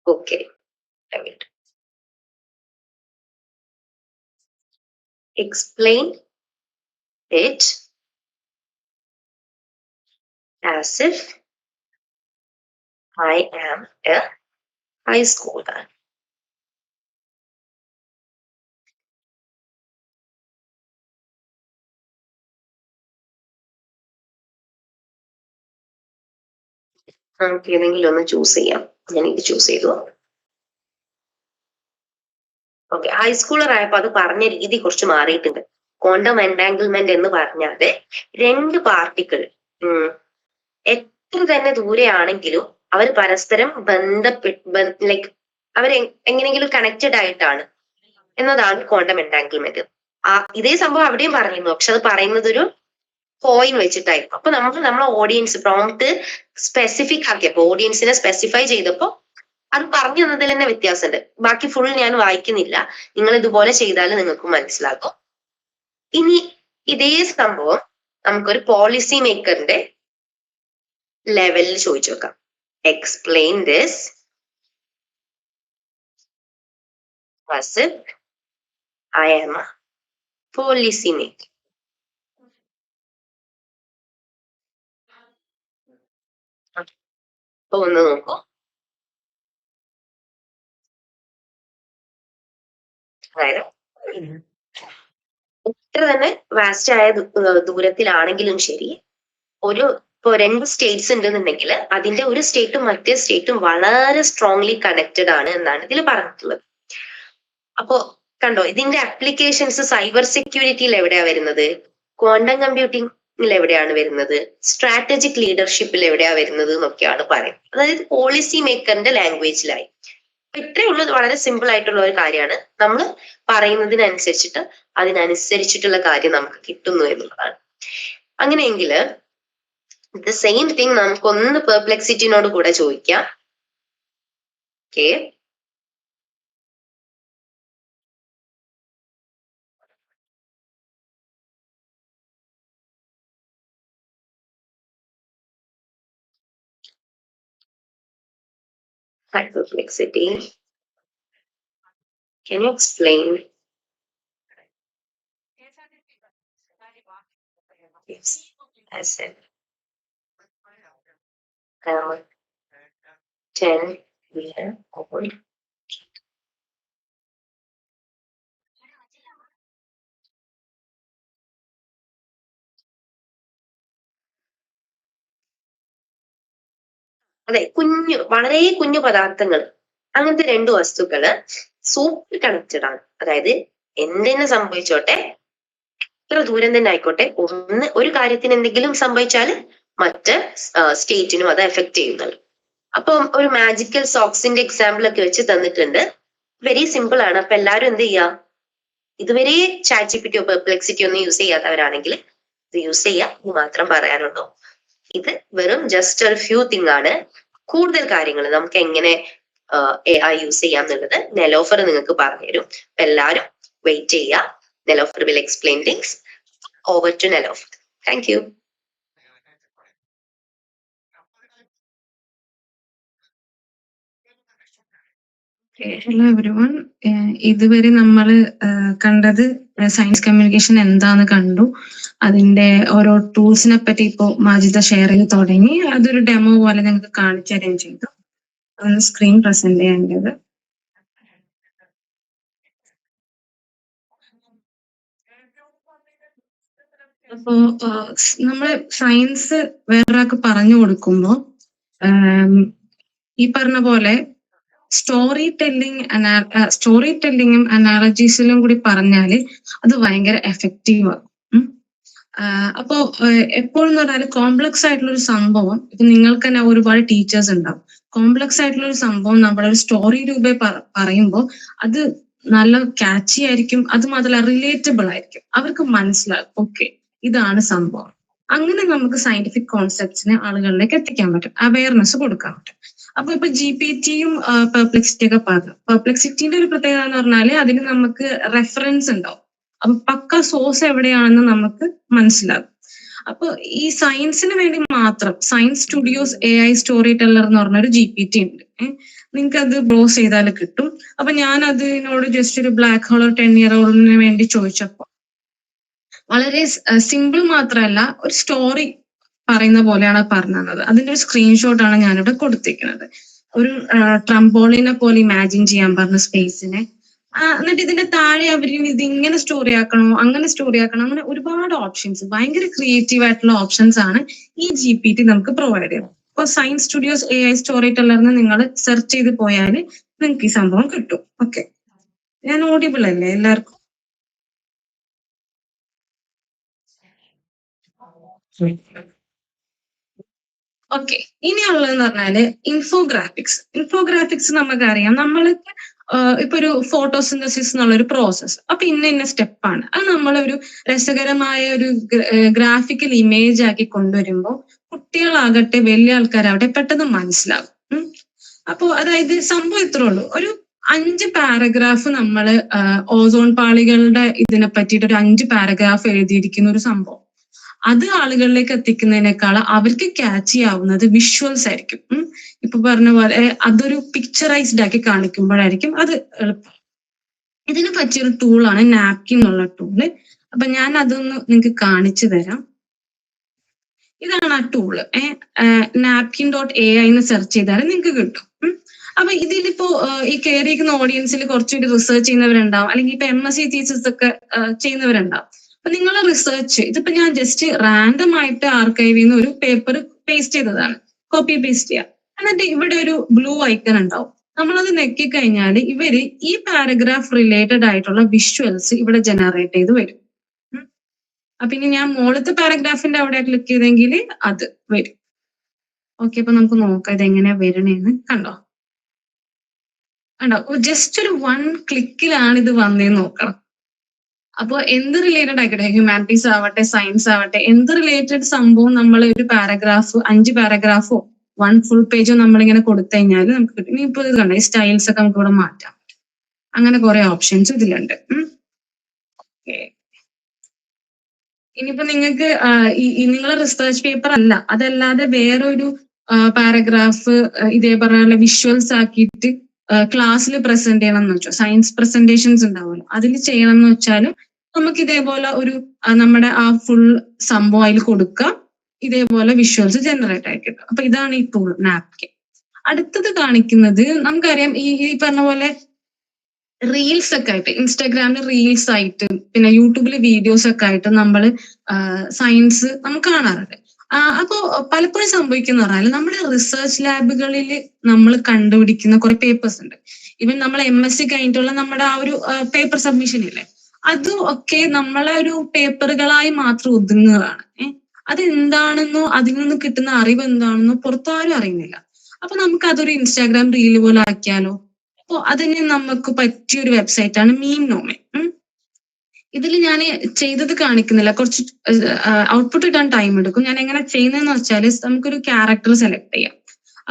Okay. Right. Explain it as if I am a high schooler. നമുക്ക് ഏതെങ്കിലും ഒന്ന് ചൂസ് ചെയ്യാം. ഞാൻ ഇത് ചൂസ് ചെയ്തു. ഓക്കെ, ഹൈസ്കൂളർ ആയപ്പോ അത് പറഞ്ഞ രീതി കുറച്ച് മാറിയിട്ടുണ്ട്. ക്വാണ്ടം എൻടാങ്കിൾമെന്റ് എന്ന് പറഞ്ഞാല് രണ്ട് പാർട്ടിക്കിൾ എത്ര തന്നെ ദൂരെയാണെങ്കിലും അവർ പരസ്പരം ലൈക്ക് അവർ എങ്ങനെയെങ്കിലും കണക്റ്റഡ് ആയിട്ടാണ് എന്നതാണ് ക്വാണ്ടം എൻടാങ്കിൾമെന്റ്. ഇതേ സംഭവം അവിടെയും പറഞ്ഞിരുന്നു, പക്ഷെ അത് പറയുന്നത് ഒരു കോയിൻ വെച്ചിട്ടായിരുന്നു. അപ്പൊ നമ്മളെ ഓഡിയൻസ് പ്രോംപ്റ്റ് സ്പെസിഫിക് ആക്കിയപ്പോ, ഓഡിയൻസിനെ സ്പെസിഫൈ ചെയ്തപ്പോ അത് പറഞ്ഞു തന്നതിൽ തന്നെ വ്യത്യാസമുണ്ട്. ബാക്കി ഫുൾ ഞാൻ വായിക്കുന്നില്ല, നിങ്ങൾ ഇതുപോലെ ചെയ്താൽ നിങ്ങൾക്ക് മനസ്സിലാകും. ഇനി ഇതേ സംഭവം നമുക്കൊരു പോളിസി മേക്കറിന്റെ ലെവലിൽ ചോദിച്ചു നോക്കാം. Explain this as if I am a policy maker. അപ്പൊ ഒന്ന് നോക്കൂ. അതായത് എത്ര തന്നെ വാസ്റ്റ് ആയ ദൂരത്തിലാണെങ്കിലും ശരി, ഇപ്പൊ 2 സ്റ്റേറ്റ്സ് ഉണ്ടെന്നുണ്ടെങ്കിൽ അതിന്റെ ഒരു സ്റ്റേറ്റും മറ്റേ സ്റ്റേറ്റും വളരെ സ്ട്രോങ്ലി കണക്റ്റഡ് ആണ് എന്നാണ് ഇതിൽ പറഞ്ഞിട്ടുള്ളത്. അപ്പോ കണ്ടോ, ഇതിന്റെ അപ്ലിക്കേഷൻസ് സൈബർ സെക്യൂരിറ്റിയിൽ എവിടെയാ വരുന്നത്, ക്വാണ്ടം കമ്പ്യൂട്ടിംഗിൽ എവിടെയാണ് വരുന്നത്, സ്ട്രാറ്റജിക് ലീഡർഷിപ്പിൽ എവിടെയാ വരുന്നത് എന്നൊക്കെയാണ് പറയുന്നത്. അതായത് പോളിസി മേക്കറിന്റെ ലാംഗ്വേജിലായി. ഇത്രയേ ഉള്ളൂ. വളരെ സിമ്പിൾ ആയിട്ടുള്ള ഒരു കാര്യമാണ്. നമ്മൾ പറയുന്നതിനനുസരിച്ചിട്ട് അതിനനുസരിച്ചിട്ടുള്ള കാര്യം നമുക്ക് കിട്ടുന്നു എന്നുള്ളതാണ്. അങ്ങനെയെങ്കിൽ ദ സെയിം തിങ് നമുക്കൊന്ന് പെർപ്ലെക്സിറ്റിനോട് കൂടെ ചോദിക്കാം. Okay, perplexity, can you explain? Yes, I said 10-year-old. അതെ, വളരെ കുഞ്ഞു പദാർത്ഥങ്ങൾ, അങ്ങനത്തെ 2 വസ്തുക്കള് സൂപ്പർ കണക്റ്റഡ് ആണ്. അതായത് എന്തെന്നെ സംഭവിച്ചോട്ടെ, എത്ര ദൂരം തന്നെ ആയിക്കോട്ടെ, ഒരു കാര്യത്തിന് എന്തെങ്കിലും സംഭവിച്ചാൽ മറ്റ് സ്റ്റേറ്റിനും അത് എഫക്ട് ചെയ്യുന്നുള്ളൂ. അപ്പം ഒരു മാജിക്കൽ സോക്സിന്റെ എക്സാമ്പിൾ ഒക്കെ വെച്ച് തന്നിട്ടുണ്ട്. വെരി സിമ്പിൾ ആണ്. അപ്പൊ എല്ലാവരും എന്ത് ചെയ്യാ, ഇതുവരെ ചാറ്റ്ജിപിറ്റിയോ പെർപ്ലെക്സിറ്റിയോ ഒന്നും യൂസ് ചെയ്യാത്തവരാണെങ്കിൽ ഇത് യൂസ് ചെയ്യാം എന്ന് മാത്രം പറയാനുള്ളൂ. ഇത് വെറും ജസ്റ്റ് ഒരു ഫ്യൂ തിങ് ആണ്. കൂടുതൽ കാര്യങ്ങൾ നമുക്ക് എങ്ങനെ AI യൂസ് ചെയ്യാം എന്നുള്ളത് നെലോഫർ നിങ്ങൾക്ക് പറഞ്ഞുതരും. എല്ലാവരും വെയിറ്റ് ചെയ്യുക. Nelofar will explain things. Over to Nelofar. Thank you. Hello everyone. ഇതുവരെ നമ്മൾ കണ്ടത് സയൻസ് കമ്മ്യൂണിക്കേഷൻ എന്താന്ന് കണ്ടു. അതിന്റെ ഓരോ ടൂൾസിനെ പറ്റി ഇപ്പോൾ മാജിദ ഷെയർ ചെയ്ത് തുടങ്ങി. അതൊരു ഡെമോ പോലെ ഞങ്ങൾക്ക് കാണിച്ചു തരുകയും ചെയ്തു. ഒന്ന് സ്ക്രീൻ പ്രസന്റ് ചെയ്യേണ്ടത്. അപ്പോ നമ്മള് സയൻസ് വേറൊരാൾക്ക് പറഞ്ഞു കൊടുക്കുമ്പോ ഈ പറഞ്ഞ പോലെ സ്റ്റോറി ടെല്ലിങ്ങും അനാലജീസിലും കൂടി പറഞ്ഞാല് അത് ഭയങ്കര എഫക്റ്റീവ് ആകും. അപ്പോ എപ്പോഴും പറഞ്ഞാല് കോംപ്ലക്സ് ആയിട്ടുള്ള ഒരു സംഭവം, ഇപ്പൊ നിങ്ങൾക്ക് തന്നെ ഒരുപാട് ടീച്ചേഴ്സ് ഉണ്ടാവും. കോംപ്ലക്സ് ആയിട്ടുള്ള ഒരു സംഭവം നമ്മളൊരു സ്റ്റോറി രൂപേ പറയുമ്പോൾ അത് നല്ല ക്യാച്ചി ആയിരിക്കും. അത് മാത്രമല്ല റിലേറ്റബിൾ ആയിരിക്കും. അവർക്ക് മനസ്സിലാകും, ഓക്കെ ഇതാണ് സംഭവം. അങ്ങനെ നമുക്ക് സയന്റിഫിക് കോൺസെപ്റ്റ്സിനെ ആളുകളിലേക്ക് എത്തിക്കാൻ പറ്റും, അവയർനെസ് കൊടുക്കാൻ പറ്റും. അപ്പൊ ഇപ്പൊ GPT-യും പെർപ്ലെക്സിറ്റി ഒക്കെ പറഞ്ഞു. പെർപ്ലെക്സിറ്റിന്റെ ഒരു പ്രത്യേകത എന്ന് പറഞ്ഞാല് അതിന് നമുക്ക് റെഫറൻസ് ഉണ്ടാവും. അപ്പൊ പക്ക സോഴ്സ് എവിടെയാണെന്ന് നമുക്ക് മനസ്സിലാകും. അപ്പൊ ഈ സയൻസിന് വേണ്ടി മാത്രം science studios AI story teller എന്ന് പറഞ്ഞൊരു GPT ഉണ്ട്. നിങ്ങൾക്ക് അത് ബ്രൗസ് ചെയ്താൽ കിട്ടും. അപ്പൊ ഞാൻ അതിനോട് ജസ്റ്റ് ഒരു ബ്ലാക്ക് ഹോൾ 10-year-oldന് വേണ്ടി ചോദിച്ചപ്പോ വളരെ സിമ്പിൾ മാത്രമല്ല, ഒരു സ്റ്റോറി പറയുന്ന പോലെയാണ് പറഞ്ഞത്. അതിന്റെ ഒരു സ്ക്രീൻഷോട്ടാണ് ഞാനിവിടെ കൊടുത്തിരിക്കുന്നത്. ഒരു ട്രംപോളിനെ പോലെ ഇമാജിൻ ചെയ്യാൻ പറഞ്ഞ സ്പേസിനെ. എന്നിട്ട് ഇതിന്റെ താഴെ അവര് ഇത് ഇങ്ങനെ സ്റ്റോറി ആക്കണോ, അങ്ങനെ സ്റ്റോറി ആക്കണോ, അങ്ങനെ ഒരുപാട് ഓപ്ഷൻസ്, ഭയങ്കര ക്രിയേറ്റീവ് ആയിട്ടുള്ള ഓപ്ഷൻസ് ആണ് ഈ GPT നമുക്ക് പ്രൊവൈഡ് ചെയ്യുന്നത്. ഇപ്പൊ സയൻസ് സ്റ്റുഡിയോസ് AI സ്റ്റോറി ടെല്ലറിന് നിങ്ങൾ സെർച്ച് ചെയ്ത് പോയാൽ നിങ്ങൾക്ക് ഈ സംഭവം കിട്ടും. ഓക്കെ, ഞാൻ ഓഡിബിൾ അല്ലേ എല്ലാവർക്കും? ഓക്കെ, ഇനിയുള്ളതെന്ന് പറഞ്ഞാല് ഇൻഫോഗ്രാഫിക്സ് നമുക്കറിയാം. നമ്മൾക്ക് ഇപ്പൊ ഒരു ഫോട്ടോസിന്തസിസ് എന്നുള്ള ഒരു പ്രോസസ്സ്, അപ്പൊ ഇന്ന സ്റ്റെപ്പാണ്. അത് നമ്മളൊരു രസകരമായ ഒരു ഗ്രാഫിക്കൽ ഇമേജ് ആക്കി കൊണ്ടുവരുമ്പോൾ കുട്ടികളാകട്ടെ വലിയ ആൾക്കാരാവട്ടെ പെട്ടെന്ന് മനസ്സിലാവും. അപ്പോ അതായത് സംഭവം ഇത്രേ ഉള്ളൂ. ഒരു 5 പാരഗ്രാഫ് നമ്മള് ഓസോൺ പാളികളുടെ ഇതിനെ പറ്റിയിട്ട് ഒരു 5 പാരഗ്രാഫ് എഴുതിയിരിക്കുന്ന ഒരു സംഭവം, അത് ആളുകളിലേക്ക് എത്തിക്കുന്നതിനേക്കാൾ അവർക്ക് ക്യാച്ച് ചെയ്യാവുന്നത് വിഷ്വൽസ് ആയിരിക്കും. ഇപ്പൊ പറഞ്ഞ പോലെ അതൊരു പിക്ചറൈസ്ഡ് ആക്കി കാണിക്കുമ്പോഴായിരിക്കും അത് എളുപ്പം. ഇതിന് പറ്റിയൊരു ടൂളാണ് നാപ്കിൻ എന്നുള്ള ടൂള്. അപ്പൊ ഞാൻ അതൊന്ന് നിങ്ങൾക്ക് കാണിച്ചു തരാം. ഇതാണ് ആ ടൂള്. napkin.ai എന്ന് സെർച്ച് ചെയ്താൽ നിങ്ങൾക്ക് കിട്ടും. അപ്പൊ ഇതിലിപ്പോ ഈ കയറിയിരിക്കുന്ന ഓഡിയൻസിൽ കുറച്ചുകൂടി റിസർച്ച് ചെയ്യുന്നവരുണ്ടാവും, അല്ലെങ്കിൽ ഇപ്പൊ MSc തീസിസ് ഒക്കെ ചെയ്യുന്നവരുണ്ടാവും. അപ്പൊ നിങ്ങളെ റിസർച്ച് ഇതിപ്പോ ഞാൻ ജസ്റ്റ് റാൻഡം ആയിട്ട് ആർക്കൈവിൽ നിന്ന് ഒരു പേപ്പർ പേസ്റ്റ് ചെയ്തതാണ്, കോപ്പി പേസ്റ്റ് ചെയ്യുക. എന്നിട്ട് ഇവിടെ ഒരു ബ്ലൂ ഐക്കൺ ഉണ്ടാവും. നമ്മളത് നെക്കി കഴിഞ്ഞാൽ ഇവര് ഈ പാരഗ്രാഫ് റിലേറ്റഡ് ആയിട്ടുള്ള വിഷ്വൽസ് ഇവിടെ ജനറേറ്റ് ചെയ്ത് വരും. അപ്പൊ ഇനി ഞാൻ മുകളിലത്തെ പാരഗ്രാഫിന്റെ അവിടെ ക്ലിക്ക് ചെയ്തെങ്കിൽ അത് വരും. ഓക്കെ, അപ്പൊ നമുക്ക് നോക്കാം ഇതെങ്ങനെയാ വരണേന്ന്. കണ്ടോ ജസ്റ്റ് ഒരു 1 ക്ലിക്കിലാണ് ഇത് വന്നേന്ന് നോക്കണം. അപ്പോൾ എന്ത് റിലേറ്റഡ് ആയിക്കോട്ടെ, ഹ്യൂമാനിറ്റീസ് ആവട്ടെ സയൻസ് ആവട്ടെ, എന്ത് റിലേറ്റഡ് സംഭവം നമ്മൾ ഒരു പാരഗ്രാഫ് 5 പാരഗ്രാഫോ 1 ഫുൾ പേജോ നമ്മളിങ്ങനെ കൊടുത്തു കഴിഞ്ഞാൽ നമുക്ക് കിട്ടും. ഇനി ഇപ്പൊ ഇത് കണ്ടോ, ഈ സ്റ്റൈൽസ് ഒക്കെ നമുക്ക് ഇവിടെ മാറ്റാം. അങ്ങനെ കുറെ ഓപ്ഷൻസ് ഇതിലുണ്ട്. ഓക്കെ, ഇനിയിപ്പോ നിങ്ങൾക്ക് നിങ്ങളെ റിസർച്ച് പേപ്പർ അല്ല, അതല്ലാതെ വേറൊരു പാരഗ്രാഫ് ഇതേ പറഞ്ഞ വിഷ്വൽസ് ആക്കിയിട്ട് ക്ലാസ്സിൽ പ്രസന്റ് ചെയ്യണം എന്ന് വെച്ചോ, സയൻസ് പ്രസന്റേഷൻസ് ഉണ്ടാവുമല്ലോ, അതിൽ ചെയ്യണം എന്ന് വെച്ചാലും നമുക്ക് ഇതേപോലെ ഒരു നമ്മുടെ ആ ഫുൾ സംഭവം അതിൽ കൊടുക്കാം. ഇതേപോലെ വിഷ്വൽസ് ജനറേറ്റ് ആയി കിട്ടും. അപ്പൊ ഇതാണ് ഈ ടൂൾ നാപ്കിൻ. അടുത്തത് കാണിക്കുന്നത് നമുക്കറിയാം ഈ പറഞ്ഞ പോലെ റീൽസ് ഒക്കെ ആയിട്ട്, ഇൻസ്റ്റാഗ്രാമിൽ റീൽസ് ആയിട്ട് പിന്നെ യൂട്യൂബിൽ വീഡിയോസ് ഒക്കെ ആയിട്ട് നമ്മൾ സയൻസ് നമുക്ക് കാണാറുണ്ട്. അപ്പോ പലപ്പോഴും സംഭവിക്കുന്ന പറഞ്ഞാൽ നമ്മുടെ റിസർച്ച് ലാബുകളിൽ നമ്മൾ കണ്ടുപിടിക്കുന്ന കുറെ പേപ്പേഴ്സ് ഉണ്ട്. ഈവൻ നമ്മൾ MSc കഴിഞ്ഞിട്ടുള്ള നമ്മുടെ ആ ഒരു പേപ്പർ സബ്മിഷൻ ഇല്ലേ, അതും ഒക്കെ നമ്മളെ ഒരു പേപ്പറുകളായി മാത്രം ഒതുങ്ങുകയാണ്. അതെന്താണെന്നോ അതിൽ നിന്ന് കിട്ടുന്ന അറിവ് എന്താണെന്നോ പുറത്താരും അറിയുന്നില്ല. അപ്പൊ നമുക്ക് അതൊരു ഇൻസ്റ്റാഗ്രാം റീൽ പോലെ ആക്കിയാലോ? അപ്പൊ അതിന് നമുക്ക് പറ്റിയൊരു വെബ്സൈറ്റ് ആണ് മീംനോമെ. ഇതിൽ ഞാൻ ചെയ്തത് കാണിക്കുന്നില്ല, കുറച്ച് ഔട്ട്പുട്ട് ഇടാൻ ടൈം എടുക്കും. ഞാൻ എങ്ങനെ ചെയ്യുന്നതെന്ന് വെച്ചാൽ നമുക്കൊരു ക്യാരക്ടർ സെലക്ട് ചെയ്യാം.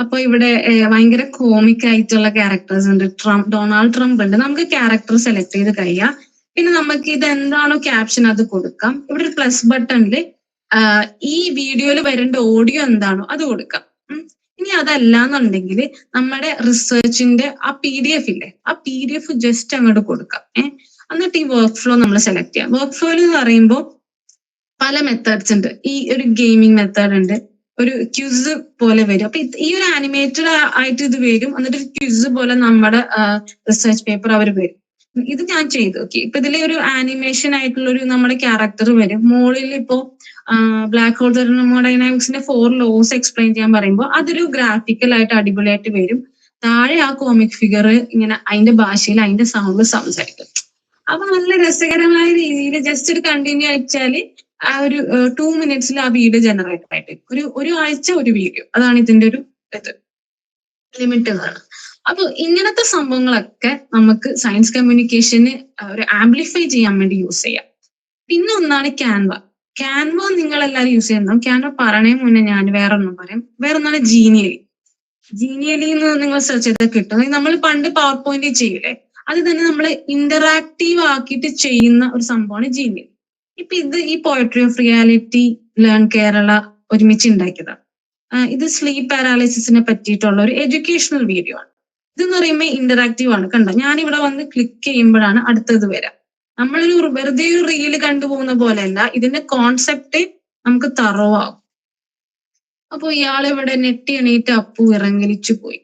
അപ്പൊ ഇവിടെ ഭയങ്കര കോമിക് ആയിട്ടുള്ള ക്യാരക്ടേഴ്സ് ഉണ്ട്. ഡൊണാൾഡ് ട്രംപ് ഉണ്ട്. നമുക്ക് ക്യാരക്ടർ സെലക്ട് ചെയ്ത് കഴിയാം. പിന്നെ നമുക്ക് ഇത് എന്താണോ ക്യാപ്ഷൻ അത് കൊടുക്കാം. ഇവിടെ ഒരു പ്ലസ് ബട്ടണിൽ ഈ വീഡിയോയിൽ വരേണ്ട ഓഡിയോ എന്താണോ അത് കൊടുക്കാം. ഇനി അതല്ല എന്നുണ്ടെങ്കിൽ നമ്മുടെ റിസർച്ചിന്റെ ആ PDF ഇല്ലേ, ആ PDF ജസ്റ്റ് അങ്ങോട്ട് കൊടുക്കാം. എന്നിട്ട് ഈ വർക്ക് ഫ്ലോ നമ്മൾ സെലക്ട് ചെയ്യാം. വർക്ക് ഫ്ലോയിൽ എന്ന് പറയുമ്പോൾ പല മെത്തേഡ്സ് ഉണ്ട്. ഈ ഒരു ഗെയിമിംഗ് മെത്തേഡ് ഉണ്ട്, ഒരു ക്വിസ് പോലെ വരും. അപ്പൊ ഈ ഒരു ആനിമേറ്റഡ് ആയിട്ട് ഇത് വരും. എന്നിട്ട് ഒരു ക്വിസ് പോലെ നമ്മുടെ റിസർച്ച് പേപ്പർ അവർ വരും. ഇത് ഞാൻ ചെയ്തു നോക്കി. ഇപ്പൊ ഇതിലെ ഒരു ആനിമേഷൻ ആയിട്ടുള്ള ഒരു നമ്മുടെ ക്യാരക്ടർ വരും. മുകളിൽ ഇപ്പോ ബ്ലാക്ക് ഹോൾ തെർമോഡൈനാമിക്സിന്റെ 4 ലോസ് എക്സ്പ്ലെയിൻ ചെയ്യാൻ പറയുമ്പോൾ അതൊരു ഗ്രാഫിക്കൽ ആയിട്ട് അടിപൊളിയായിട്ട് വരും. താഴെ ആ കോമിക് ഫിഗർ ഇങ്ങനെ അതിന്റെ ഭാഷയിൽ അതിന്റെ സൗണ്ട് സംസാരിക്കും. അപ്പൊ നല്ല രസകരമായ രീതിയിൽ ജസ്റ്റ് ഒരു കണ്ടിന്യൂ അയച്ചാല് ആ ഒരു 2 മിനിറ്റ്സിൽ ആ വീഡിയോ ജനറേറ്റ് ആയിട്ട് ഒരു ആഴ്ച ഒരു വീഡിയോ. അതാണ് ഇതിന്റെ ഒരു ലിമിറ്റ് എന്നാണ്. അപ്പൊ ഇങ്ങനത്തെ സംഭവങ്ങളൊക്കെ നമുക്ക് സയൻസ് കമ്മ്യൂണിക്കേഷന് ഒരു ആംപ്ലിഫൈ ചെയ്യാൻ വേണ്ടി യൂസ് ചെയ്യാം. പിന്നെ ഒന്നാണ് ക്യാൻവ. ക്യാൻവ നിങ്ങൾ എല്ലാവരും യൂസ് ചെയ്യുന്നുണ്ടാവും. ക്യാൻവ പറയണേ മുന്നേ ഞാൻ വേറൊന്നും പറയാം. വേറൊന്നാണ് ജീനിയലി. ജീനിയലി എന്ന് നിങ്ങൾ സെർച്ച് ചെയ്താൽ കിട്ടും. നമ്മൾ പണ്ട് പവർ പോയിന്റ് ചെയ്യില്ലേ, അത് തന്നെ നമ്മൾ ഇന്ററാക്റ്റീവ് ആക്കിയിട്ട് ചെയ്യുന്ന ഒരു സംഭവമാണ് ജീനിയലി. ഇപ്പൊ ഇത് ഈ poetry of reality learn Kerala ഒരുമിച്ച് ഉണ്ടാക്കിയതാണ്. ഇത് സ്ലീപ്പ് പാരാലിസിസിനെ പറ്റിയിട്ടുള്ള ഒരു എഡ്യൂക്കേഷണൽ വീഡിയോ ആണ്. ഇതെന്ന് പറയുമ്പോൾ ഇന്ററാക്റ്റീവ് ആണ്. കണ്ടോ, ഞാനിവിടെ വന്ന് ക്ലിക്ക് ചെയ്യുമ്പോഴാണ് അടുത്തത് വരാം. നമ്മളൊരു വെറുതെ ഒരു റീല് കണ്ടുപോകുന്ന പോലെയല്ല, ഇതിന്റെ കോൺസെപ്റ്റ് നമുക്ക് തറവാകും. അപ്പൊ ഇയാളിവിടെ നെട്ടി എണീറ്റ് അപ്പു ഇറങ്ങലിച്ചു പോയി.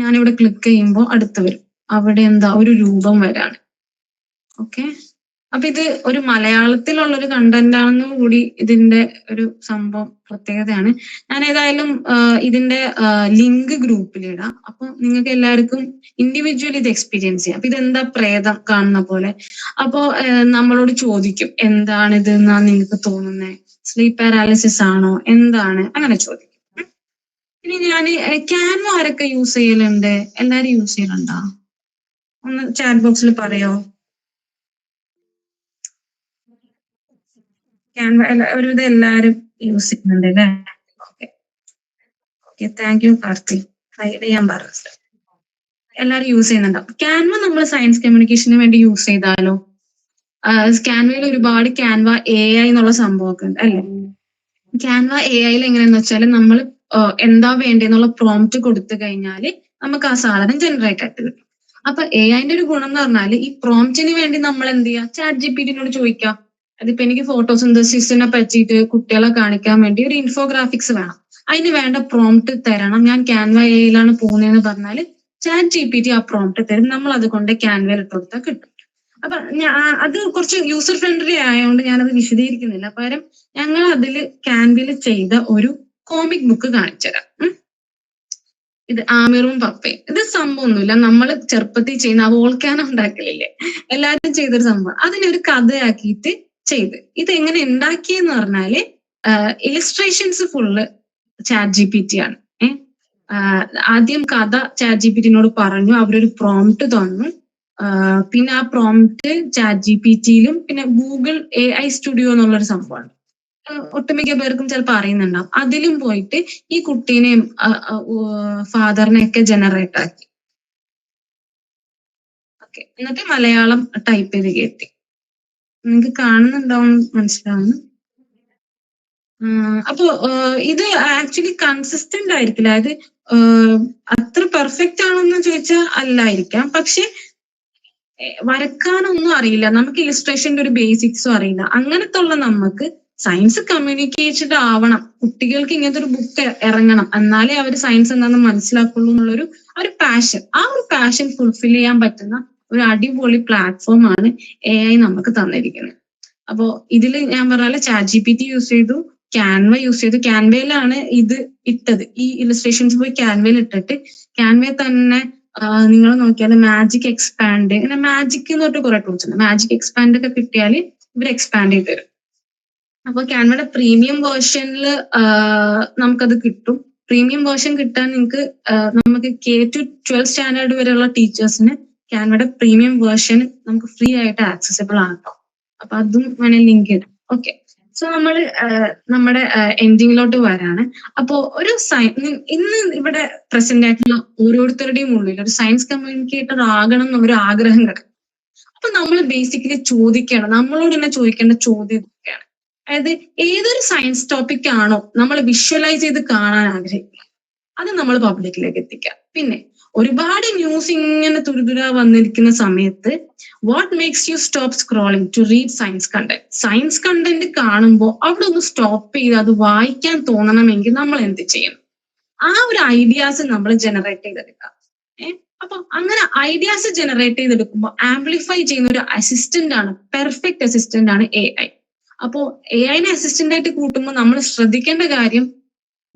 ഞാനിവിടെ ക്ലിക്ക് ചെയ്യുമ്പോൾ അടുത്ത് വരും. അവിടെ എന്താ ഒരു രൂപം വരാണ്. ഓക്കെ, അപ്പൊ ഇത് ഒരു മലയാളത്തിലുള്ള ഒരു കണ്ടന്റ് ആണെന്നും കൂടി ഇതിന്റെ ഒരു സംഭവം പ്രത്യേകതയാണ്. ഞാൻ ഏതായാലും ഇതിന്റെ ലിങ്ക് ഗ്രൂപ്പിലിടാം. അപ്പൊ നിങ്ങൾക്ക് എല്ലാവർക്കും ഇൻഡിവിജ്വലി ഇത് എക്സ്പീരിയൻസ് ചെയ്യാം. അപ്പൊ ഇതെന്താ പ്രേതം കാണുന്ന പോലെ. അപ്പോ നമ്മളോട് ചോദിക്കും എന്താണിത് എന്നാ നിങ്ങൾക്ക് തോന്നുന്നത്, സ്ലീപ്പ് പാരാലിസിസ് ആണോ, എന്താണ്, അങ്ങനെ ചോദിക്കും. ഇനി ഞാൻ ക്യാൻവ ആരൊക്കെ യൂസ് ചെയ്യലുണ്ട്? എല്ലാരും യൂസ് ചെയ്യലുണ്ടോ? ഒന്ന് ചാറ്റ് ബോക്സിൽ പറയോ. ക്യാൻവ ഒരുവിധം എല്ലാരും യൂസ് ചെയ്യുന്നുണ്ട് അല്ലേ? Okay okay, thank you Karthi. Hide ചെയ്യാൻ പറഞ്ഞത് എല്ലാരും യൂസ് ചെയ്യുന്നുണ്ടാവും. ക്യാൻവ നമ്മൾ സയൻസ് കമ്മ്യൂണിക്കേഷന് വേണ്ടി യൂസ് ചെയ്താലോ? ക്യാൻവയിൽ ഒരുപാട് ക്യാൻവ AI എന്നുള്ള സംഭവമൊക്കെ ഉണ്ട് അല്ലേ? ക്യാൻവ AIയിൽ എങ്ങനെയാന്ന് വെച്ചാൽ നമ്മൾ എന്താ വേണ്ടെന്നുള്ള പ്രോംപ്റ്റ് കൊടുത്തു കഴിഞ്ഞാൽ നമുക്ക് ആ സാധനം ജനറേറ്റ് ആയിട്ട് കിട്ടും. അപ്പൊ AIന്റെ ഒരു ഗുണം എന്ന് പറഞ്ഞാൽ ഈ പ്രോംപ്റ്റിന് വേണ്ടി നമ്മൾ എന്ത് ചെയ്യുക, ചാറ്റ് GPTനോട് ചോദിക്കാം. അതിപ്പോ എനിക്ക് ഫോട്ടോസിന്തസിസിനെ പറ്റിയിട്ട് കുട്ടികളെ കാണിക്കാൻ വേണ്ടി ഒരു ഇൻഫോഗ്രാഫിക്സ് വേണം, അതിന് വേണ്ട പ്രോംപ്റ്റ് തരണം, ഞാൻ ക്യാൻവ AIയിലാണ് പോകുന്നതെന്ന് പറഞ്ഞാൽ ചാറ്റ് GPT ആ പ്രോംപ്റ്റ് തരും. നമ്മൾ അതുകൊണ്ട് ക്യാൻവയിൽ ഇട്ട് കൊടുത്താൽ കിട്ടും. അപ്പൊ അത് കുറച്ച് യൂസർ ഫ്രണ്ട്ലി ആയതുകൊണ്ട് ഞാനത് വിശദീകരിക്കുന്നില്ല. പകരം ഞങ്ങൾ അതിൽ ക്യാൻവയിൽ ചെയ്ത ഒരു കോമിക് ബുക്ക് കാണിച്ചുതരാം. ഇത് ആമിറും പപ്പയും. ഇത് സംഭവമൊന്നുമില്ല, നമ്മൾ ചെറുപ്പത്തിൽ ചെയ്യുന്ന വോൾക്കാനോ ഉണ്ടാക്കലില്ലേ, എല്ലാവരും ചെയ്തൊരു സംഭവം. അതിനൊരു കഥയാക്കിയിട്ട് ചെയ്ത്. ഇത് എങ്ങനെ ഉണ്ടാക്കിയെന്ന് പറഞ്ഞാല് ഇലിസ്ട്രേഷൻസ് ഫുള്ള് ചാറ്റ് GPT ആണ്. ആദ്യം കഥ ചാറ്റ് GPTനോട് പറഞ്ഞു, അവരൊരു പ്രോംപ്റ്റ് തന്നു. പിന്നെ ആ പ്രോംപ്റ്റ് ചാറ്റ് GPTയിലും പിന്നെ ഗൂഗിൾ AI സ്റ്റുഡിയോ എന്നുള്ളൊരു സംഭവമാണ്, ഒട്ടുമിക്ക പേർക്കും ചിലപ്പോൾ അറിയുന്നുണ്ടാവും. അതിലും പോയിട്ട് ഈ കുട്ടീനെയും ഫാദറിനെയൊക്കെ ജനറേറ്റ് ആക്കി. ഓക്കെ, എന്നിട്ട് മലയാളം ടൈപ്പ് ചെയ്ത് കയറ്റി. നിങ്ങൾക്ക് കാണുന്നുണ്ടാവും, മനസ്സിലാവുന്നു. അപ്പോ ഇത് ആക്ച്വലി കൺസിസ്റ്റന്റ് ആയിരിക്കില്ല. അത് അത്ര പെർഫെക്റ്റ് ആണെന്ന് ചോദിച്ചാൽ അല്ലായിരിക്കാം. പക്ഷെ വരക്കാനൊന്നും അറിയില്ല, നമുക്ക് ഇലിസ്ട്രേഷന്റെ ഒരു ബേസിക്സും അറിയില്ല. അങ്ങനത്തെ ഉള്ള നമുക്ക് സയൻസ് കമ്മ്യൂണിക്കേറ്റഡ് ആവണം, കുട്ടികൾക്ക് ഇങ്ങനത്തെ ഒരു ബുക്ക് ഇറങ്ങണം, എന്നാലേ അവർ സയൻസ് എന്താണെന്ന് മനസ്സിലാക്കുള്ളൂ എന്നുള്ളൊരു ഒരു പാഷൻ, ആ ഒരു പാഷൻ ഫുൾഫിൽ ചെയ്യാൻ പറ്റുന്ന ഒരു അടിപൊളി പ്ലാറ്റ്ഫോമാണ് AI നമുക്ക് തന്നിരിക്കുന്നത്. അപ്പോ ഇതിൽ ഞാൻ പറഞ്ഞാൽ ചാറ്റ് GPT യൂസ് ചെയ്തു, ക്യാൻവ യൂസ് ചെയ്തു. ക്യാൻവയിലാണ് ഇത് ഇട്ടത്. ഈ ഇലിസ്ട്രേഷൻസ് പോയി ക്യാൻവയിൽ ഇട്ടിട്ട് ക്യാൻവയിൽ തന്നെ നിങ്ങൾ നോക്കിയാൽ മാജിക് എക്സ്പാൻഡ്, ഇങ്ങനെ മാജിക് എന്ന് പറഞ്ഞിട്ട് കുറെ ടൂൾസ് ഉണ്ട്. മാജിക് എക്സ്പാൻഡ് ഒക്കെ കിട്ടിയാൽ ഇവർ എക്സ്പാൻഡ് ചെയ്ത് തരും. അപ്പൊ ക്യാൻവയുടെ പ്രീമിയം വേർഷനിൽ നമുക്കത് കിട്ടും. പ്രീമിയം വേർഷൻ കിട്ടാൻ നമുക്ക് K to 12 സ്റ്റാൻഡേർഡ് വരെയുള്ള ടീച്ചേഴ്സിന് ക്യാൻവയുടെ പ്രീമിയം വേർഷൻ നമുക്ക് ഫ്രീ ആയിട്ട് ആക്സസിബിൾ ആണ് കേട്ടോ. അപ്പൊ അതും വേണേൽ ലിങ്ക് ഇടും. ഓക്കെ, സോ നമ്മൾ നമ്മുടെ എൻഡിങ്ങിലോട്ട് വരാണ്. അപ്പോ ഒരു ഇന്ന് ഇവിടെ പ്രസന്റ് ആയിട്ടുള്ള ഓരോരുത്തരുടെയും ഉള്ളിൽ ഒരു സയൻസ് കമ്മ്യൂണിക്കേറ്റർ ആകണം എന്നൊരു ആഗ്രഹം കിടക്കും. അപ്പൊ നമ്മൾ ബേസിക്കലി ചോദിക്കണം, നമ്മളോട് തന്നെ ചോദിക്കേണ്ട ചോദ്യം ഇതൊക്കെയാണ്. അതായത് ഏതൊരു സയൻസ് ടോപ്പിക് ആണോ നമ്മൾ വിഷ്വലൈസ് ചെയ്ത് കാണാൻ ആഗ്രഹിക്കുക, അത് നമ്മൾ പബ്ലിക്കിലേക്ക് എത്തിക്കാം. പിന്നെ ഒരുപാട് ന്യൂസ് ഇങ്ങനെ തുരുതുര വന്നിരിക്കുന്ന സമയത്ത് what makes you stop scrolling to read science content? Science content കാണുമ്പോൾ അവിടെ ഒന്ന് സ്റ്റോപ്പ് ചെയ്ത് അത് വായിക്കാൻ തോന്നണമെങ്കിൽ നമ്മൾ എന്ത് ചെയ്യണം? ആ ഒരു ഐഡിയാസ് നമ്മൾ ജനറേറ്റ് ചെയ്തെടുക്കാം. അപ്പൊ അങ്ങനെ ഐഡിയാസ് ജനറേറ്റ് ചെയ്തെടുക്കുമ്പോൾ ആംപ്ലിഫൈ ചെയ്യുന്ന ഒരു അസിസ്റ്റന്റ് ആണ്, പെർഫെക്റ്റ് അസിസ്റ്റന്റ് ആണ് AI. അപ്പോ AIനെ അസിസ്റ്റന്റ് ആയിട്ട് കൂട്ടുമ്പോൾ നമ്മൾ ശ്രദ്ധിക്കേണ്ട കാര്യം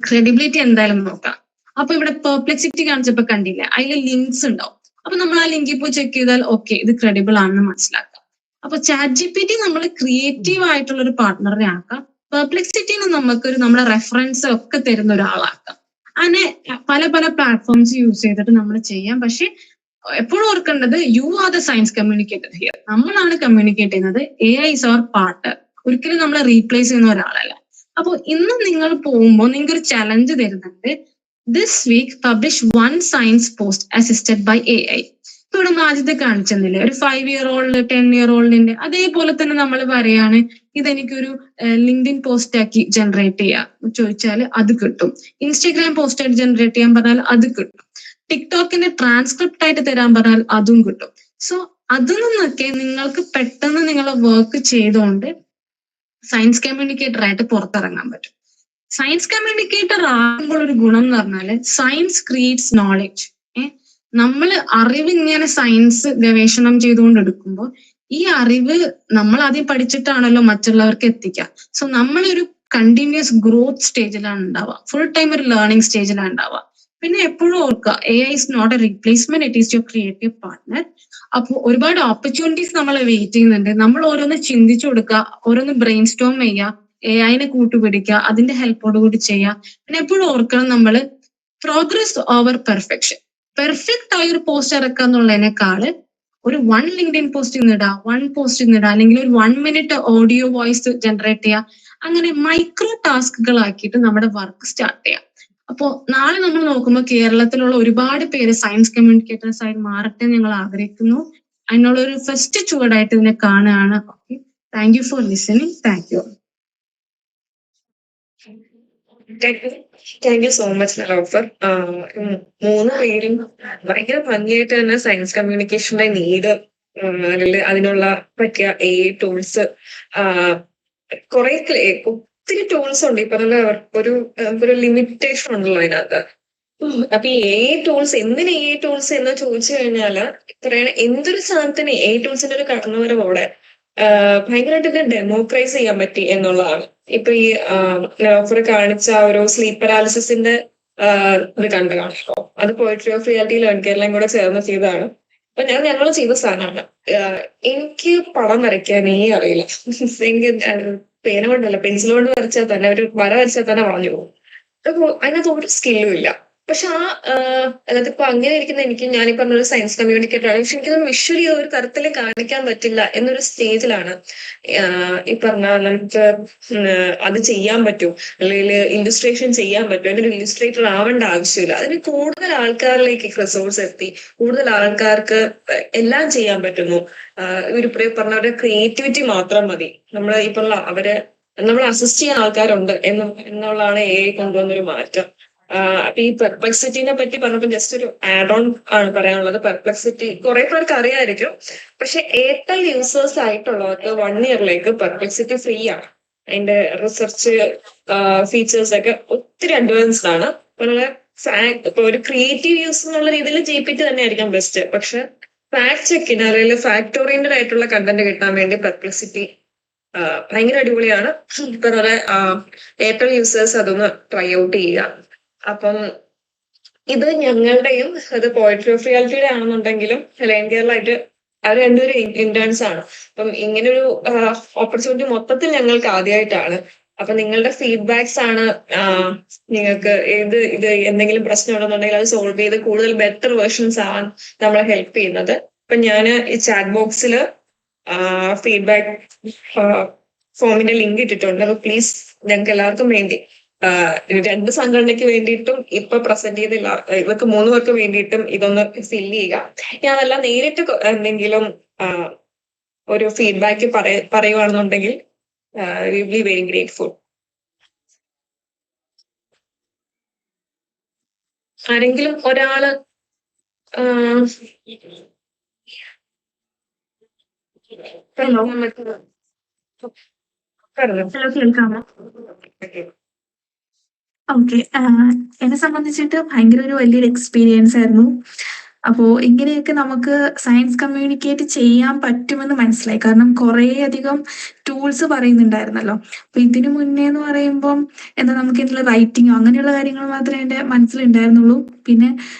ക്രെഡിബിലിറ്റി എന്തായാലും നോക്കാം. അപ്പൊ ഇവിടെ പെർപ്ലെക്സിറ്റി കാണിച്ചപ്പോ കണ്ടില്ല, അതിൽ ലിങ്ക്സ് ഉണ്ടാവും. അപ്പൊ നമ്മൾ ആ ലിങ്കിൽ പോയി ചെക്ക് ചെയ്താൽ ഓക്കെ ഇത് ക്രെഡിബിൾ ആണെന്ന് മനസ്സിലാക്കാം. അപ്പൊ ചാറ്റ് GPT നമ്മൾ ക്രിയേറ്റീവ് ആയിട്ടുള്ള ഒരു പാർട്ട്ണറെ ആക്കാം. പെർപ്ലെക്സിറ്റിന് നമുക്കൊരു നമ്മുടെ റെഫറൻസ് ഒക്കെ തരുന്ന ഒരാളാക്കാം. അങ്ങനെ പല പല പ്ലാറ്റ്ഫോംസ് യൂസ് ചെയ്തിട്ട് നമ്മൾ ചെയ്യാം. പക്ഷെ എപ്പോഴും ഓർക്കേണ്ടത് you are the science communicator here. നമ്മളാണ് കമ്മ്യൂണിക്കേറ്റ് ചെയ്യുന്നത്. AI ഇസ് അവർ പാർട്ട്ണർ, ഒരിക്കലും നമ്മളെ റീപ്ലേസ് ചെയ്യുന്ന ഒരാളല്ല. അപ്പൊ ഇന്ന് നിങ്ങൾ പോകുമ്പോൾ നിങ്ങൾക്ക് ഒരു ചലഞ്ച് തരുന്നുണ്ട്. This week, publish one science post assisted by AI. ഇപ്പൊ ഇവിടെ മാജിദ് കാണിച്ചെന്നില്ലേ, ഒരു 5-year-old 10-year-oldന്റെ അതേപോലെ തന്നെ നമ്മൾ പറയാണ് ഇതെനിക്കൊരു ലിങ്ക്ഡിൻ പോസ്റ്റ് ആക്കി ജനറേറ്റ് ചെയ്യാം ചോദിച്ചാൽ അത് കിട്ടും. ഇൻസ്റ്റഗ്രാം പോസ്റ്റ് ആയിട്ട് ജനറേറ്റ് ചെയ്യാൻ പറഞ്ഞാൽ അത് കിട്ടും. ടിക്ടോക്കിന്റെ ട്രാൻസ്ക്രിപ്റ്റ് ആയിട്ട് തരാൻ പറഞ്ഞാൽ അതും കിട്ടും. സോ അതിൽ നിന്നൊക്കെ നിങ്ങൾക്ക് പെട്ടെന്ന് നിങ്ങളെ വർക്ക് ചെയ്തുകൊണ്ട് സയൻസ് കമ്മ്യൂണിക്കേറ്റർ ആയിട്ട് പുറത്തിറങ്ങാൻ പറ്റും. സയൻസ് കമ്മ്യൂണിക്കേറ്റർ ആകുമ്പോൾ ഒരു ഗുണം എന്ന് പറഞ്ഞാല് സയൻസ് ക്രിയേറ്റ്സ് നോളജ്. നമ്മൾ അറിവ് ഇങ്ങനെ സയൻസ് ഗവേഷണം ചെയ്തുകൊണ്ട് എടുക്കുമ്പോൾ ഈ അറിവ് നമ്മൾ ആദ്യം പഠിച്ചിട്ടാണല്ലോ മറ്റുള്ളവർക്ക് എത്തിക്കുക. സോ നമ്മളൊരു കണ്ടിന്യൂസ് ഗ്രോത്ത് സ്റ്റേജിലാണ് ഉണ്ടാവുക, ഫുൾ ടൈം ഒരു ലേണിംഗ് സ്റ്റേജിലാണ് ഉണ്ടാവുക. പിന്നെ എപ്പോഴും ഓർക്കുക, AI is not a replacement, it is your creative partner. അപ്പോൾ ഒരുപാട് ഓപ്പർച്യൂണിറ്റീസ് നമ്മളെ വെയിറ്റ് ചെയ്യുന്നുണ്ട്. നമ്മൾ ഓരോന്ന് ചിന്തിച്ചു കൊടുക്കുക, ഓരോന്ന് ബ്രെയിൻ സ്റ്റോം ചെയ്യുക, AI കൂട്ടുപിടിക്കുക, അതിന്റെ ഹെൽപ്പോട് കൂടി ചെയ്യുക. പിന്നെ എപ്പോഴും ഓർക്കണം, നമ്മൾ പ്രോഗ്രസ് ഓവർ പെർഫെക്ഷൻ. പെർഫെക്റ്റ് ആയ ഒരു പോസ്റ്റ് ഇറക്കുക എന്നുള്ളതിനേക്കാള് ഒരു 1 ലിങ്ക്ഡിൻ പോസ്റ്റ് ഇന്നിടുക, 1 പോസ്റ്റ് ഇന്നിടുക, അല്ലെങ്കിൽ ഒരു 1 minute ഓഡിയോ വോയിസ് ജനറേറ്റ് ചെയ്യുക, അങ്ങനെ മൈക്രോ ടാസ്കുകളാക്കിയിട്ട് നമ്മുടെ വർക്ക് സ്റ്റാർട്ട് ചെയ്യാം. അപ്പോ നാളെ നമ്മൾ നോക്കുമ്പോൾ കേരളത്തിലുള്ള ഒരുപാട് പേര് സയൻസ് കമ്മ്യൂണിക്കേറ്റേഴ്സ് ആയി മാറട്ടെ എന്ന് ഞങ്ങൾ ആഗ്രഹിക്കുന്നു. അതിനുള്ള ഒരു ഫസ്റ്റ് ചുവടായിട്ട് ഇതിനെ കാണുകയാണ്. Okay, thank you for listening. Thank you. Thank you so much Noufar. 3 പേരും ഭയങ്കര ഭംഗിയായിട്ട് തന്നെ സയൻസ് കമ്മ്യൂണിക്കേഷന്റെ നീഡ്, അതിനുള്ള പറ്റിയ AI ടൂൾസ്, കുറെ ഒത്തിരി ടൂൾസ് ഉണ്ട്. ഇപ്പൊ ഒരു ലിമിറ്റേഷൻ ഉണ്ടല്ലോ അതിനകത്ത്. അപ്പൊ ഈ AI ടൂൾസ്, എന്തിന് AI ടൂൾസ് എന്ന് ചോദിച്ചു കഴിഞ്ഞാല് പറയണ എന്തൊരു സാധനത്തിന് AI ടൂൾസിന്റെ ഒരു കടന്നുവരവോടെ ഭയങ്കരമായിട്ട് ഇത് ഡെമോക്രൈസ് ചെയ്യാൻ പറ്റി എന്നുള്ളതാണ്. ഇപ്പൊ ഈ നൗഫർ കാണിച്ച ഒരു സ്ലീപ്പ് പാരാലിസിന്റെ ഇത് കണ്ടു കാണുമല്ലോ, അത് poetry of reality learn Keralam കൂടെ ചേർന്ന് ചെയ്തതാണ്. അപ്പൊ ഞങ്ങൾ ചെയ്ത സാധനമാണ്. എനിക്ക് പടം വരയ്ക്കാനേ അറിയില്ല. എനിക്ക് പേന കൊണ്ടല്ല, പെൻസിൽ കൊണ്ട് വരച്ചാൽ തന്നെ, ഒരു വര വരച്ചാൽ തന്നെ വളഞ്ഞു പോകും. അപ്പൊ അതിനകത്ത് ഒരു സ്കില്ലും ഇല്ല. പക്ഷെ അതായത് ഇപ്പൊ അങ്ങനെ ഇരിക്കുന്ന എനിക്ക്, ഞാനീ പറഞ്ഞൊരു സയൻസ് കമ്മ്യൂണിക്കേറ്റർ ആണ്, പക്ഷെ എനിക്കത് വിഷ്വലി ഒരു തരത്തിൽ കാണിക്കാൻ പറ്റില്ല എന്നൊരു സ്റ്റേജിലാണ് ഈ പറഞ്ഞ നമുക്ക് അത് ചെയ്യാൻ പറ്റും, അല്ലെങ്കിൽ ഇല്ലുസ്ട്രേഷൻ ചെയ്യാൻ പറ്റും. അതിനൊരു ഇല്ലുസ്ട്രേറ്റർ ആവേണ്ട ആവശ്യമില്ല. അതിന് കൂടുതൽ ആൾക്കാരിലേക്ക് റിസോഴ്സ് എത്തി, കൂടുതൽ ആൾക്കാർക്ക് എല്ലാം ചെയ്യാൻ പറ്റുന്നു. ഒരു പറഞ്ഞവരുടെ ക്രിയേറ്റിവിറ്റി മാത്രം മതി. നമ്മൾ ഈ പറഞ്ഞ നമ്മൾ അസിസ്റ്റ് ചെയ്യാൻ ആൾക്കാരുണ്ട് എന്നുള്ളതാണ് AI കൊണ്ടുവന്നൊരു മാറ്റം. അപ്പൊ ഈ പെർപ്ലക്സിറ്റിനെ പറ്റി പറഞ്ഞപ്പോ ജസ്റ്റ് ഒരു ആഡ് ഓൺ ആണ് പറയാനുള്ളത്. പെർപ്ലക്സിറ്റി കുറെ പേർക്ക് അറിയാമായിരിക്കും, പക്ഷെ എയർടെൽ യൂസേഴ്സ് ആയിട്ടുള്ളവർക്ക് 1 ഇയറിലേക്ക് പെർപ്ലക്സിറ്റി ഫ്രീ ആണ്. അതിന്റെ റിസർച്ച് ഫീച്ചേഴ്സ് ഒക്കെ ഒത്തിരി അഡ്വാൻസ്ഡ് ആണ്. ഇപ്പൊ ഒരു ക്രിയേറ്റീവ് യൂസ് എന്നുള്ള രീതിയിൽ GPT തന്നെ ആയിരിക്കാം ബെസ്റ്റ്. പക്ഷെ ഫാക്ട് ചെക്കിന് അല്ലെങ്കിൽ ഫാക്ട് ഓറിയന്റഡ് ആയിട്ടുള്ള കണ്ടന്റ് കിട്ടാൻ വേണ്ടി പെർപ്ലക്സിറ്റി ഭയങ്കര അടിപൊളിയാണ്. ഇപ്പൊ എയർടെൽ യൂസേഴ്സ് അതൊന്ന് ട്രൈ ഔട്ട് ചെയ്യുക. അപ്പം ഇത് ഞങ്ങളുടെയും, അത് പോയട്രി ഓഫ് റിയാലിറ്റിയുടെ ആണെന്നുണ്ടെങ്കിലും ലേൺ കേരളായിട്ട് അവർ രണ്ടുപേരും ഇന്റേൺസ് ആണ്. അപ്പം ഇങ്ങനൊരു ഓപ്പർച്യൂണിറ്റി മൊത്തത്തിൽ ഞങ്ങൾക്ക് ആദ്യമായിട്ടാണ്. അപ്പൊ നിങ്ങളുടെ ഫീഡ്ബാക്സ് ആണ് നിങ്ങൾക്ക് ഇത് എന്തെങ്കിലും പ്രശ്നം ഉണ്ടെന്നുണ്ടെങ്കിൽ അത് സോൾവ് ചെയ്ത് കൂടുതൽ ബെറ്റർ വേർഷൻസ് ആവാൻ നമ്മളെ ഹെൽപ്പ് ചെയ്യുന്നത്. അപ്പൊ ഞാൻ ഈ ചാറ്റ് ബോക്സിൽ ഫീഡ്ബാക്ക് ഫോമിന്റെ ലിങ്ക് ഇട്ടിട്ടുണ്ട്. അപ്പൊ പ്ലീസ് ഞങ്ങൾക്ക് എല്ലാവർക്കും വേണ്ടി, 2 സംഘടനയ്ക്ക് വേണ്ടിയിട്ടും ഇപ്പൊ പ്രസന്റ് ചെയ്ത ഇവർക്ക് 3 പേർക്ക് വേണ്ടിയിട്ടും ഇതൊന്ന് ഫില്ല് ചെയ്യുക. ഞാൻ അതെല്ലാം നേരിട്ട് എന്തെങ്കിലും ഒരു ഫീഡ്ബാക്ക് പറയുവാണെന്നുണ്ടെങ്കിൽ വി ബി വെരി ഗ്രേറ്റ്ഫുൾ. ആരെങ്കിലും ഒരാള് ഹലോ കേൾക്കാമോ? ഓക്കെ, എന്നെ സംബന്ധിച്ചിട്ട് ഭയങ്കര ഒരു വലിയൊരു എക്സ്പീരിയൻസ് ആയിരുന്നു. അപ്പോ ഇങ്ങനെയൊക്കെ നമുക്ക് സയൻസ് കമ്മ്യൂണിക്കേറ്റ് ചെയ്യാൻ പറ്റുമെന്ന് മനസ്സിലായി. കാരണം കുറേ അധികം ടൂൾസ് പറയുന്നുണ്ടായിരുന്നല്ലോ. അപ്പൊ ഇതിനു മുന്നേ എന്ന് പറയുമ്പം എന്താ, നമുക്ക് ഇതിലുള്ള റൈറ്റിങ്ങോ അങ്ങനെയുള്ള കാര്യങ്ങൾ മാത്രമേ എൻ്റെ മനസ്സിലുണ്ടായിരുന്നുള്ളൂ. പിന്നെ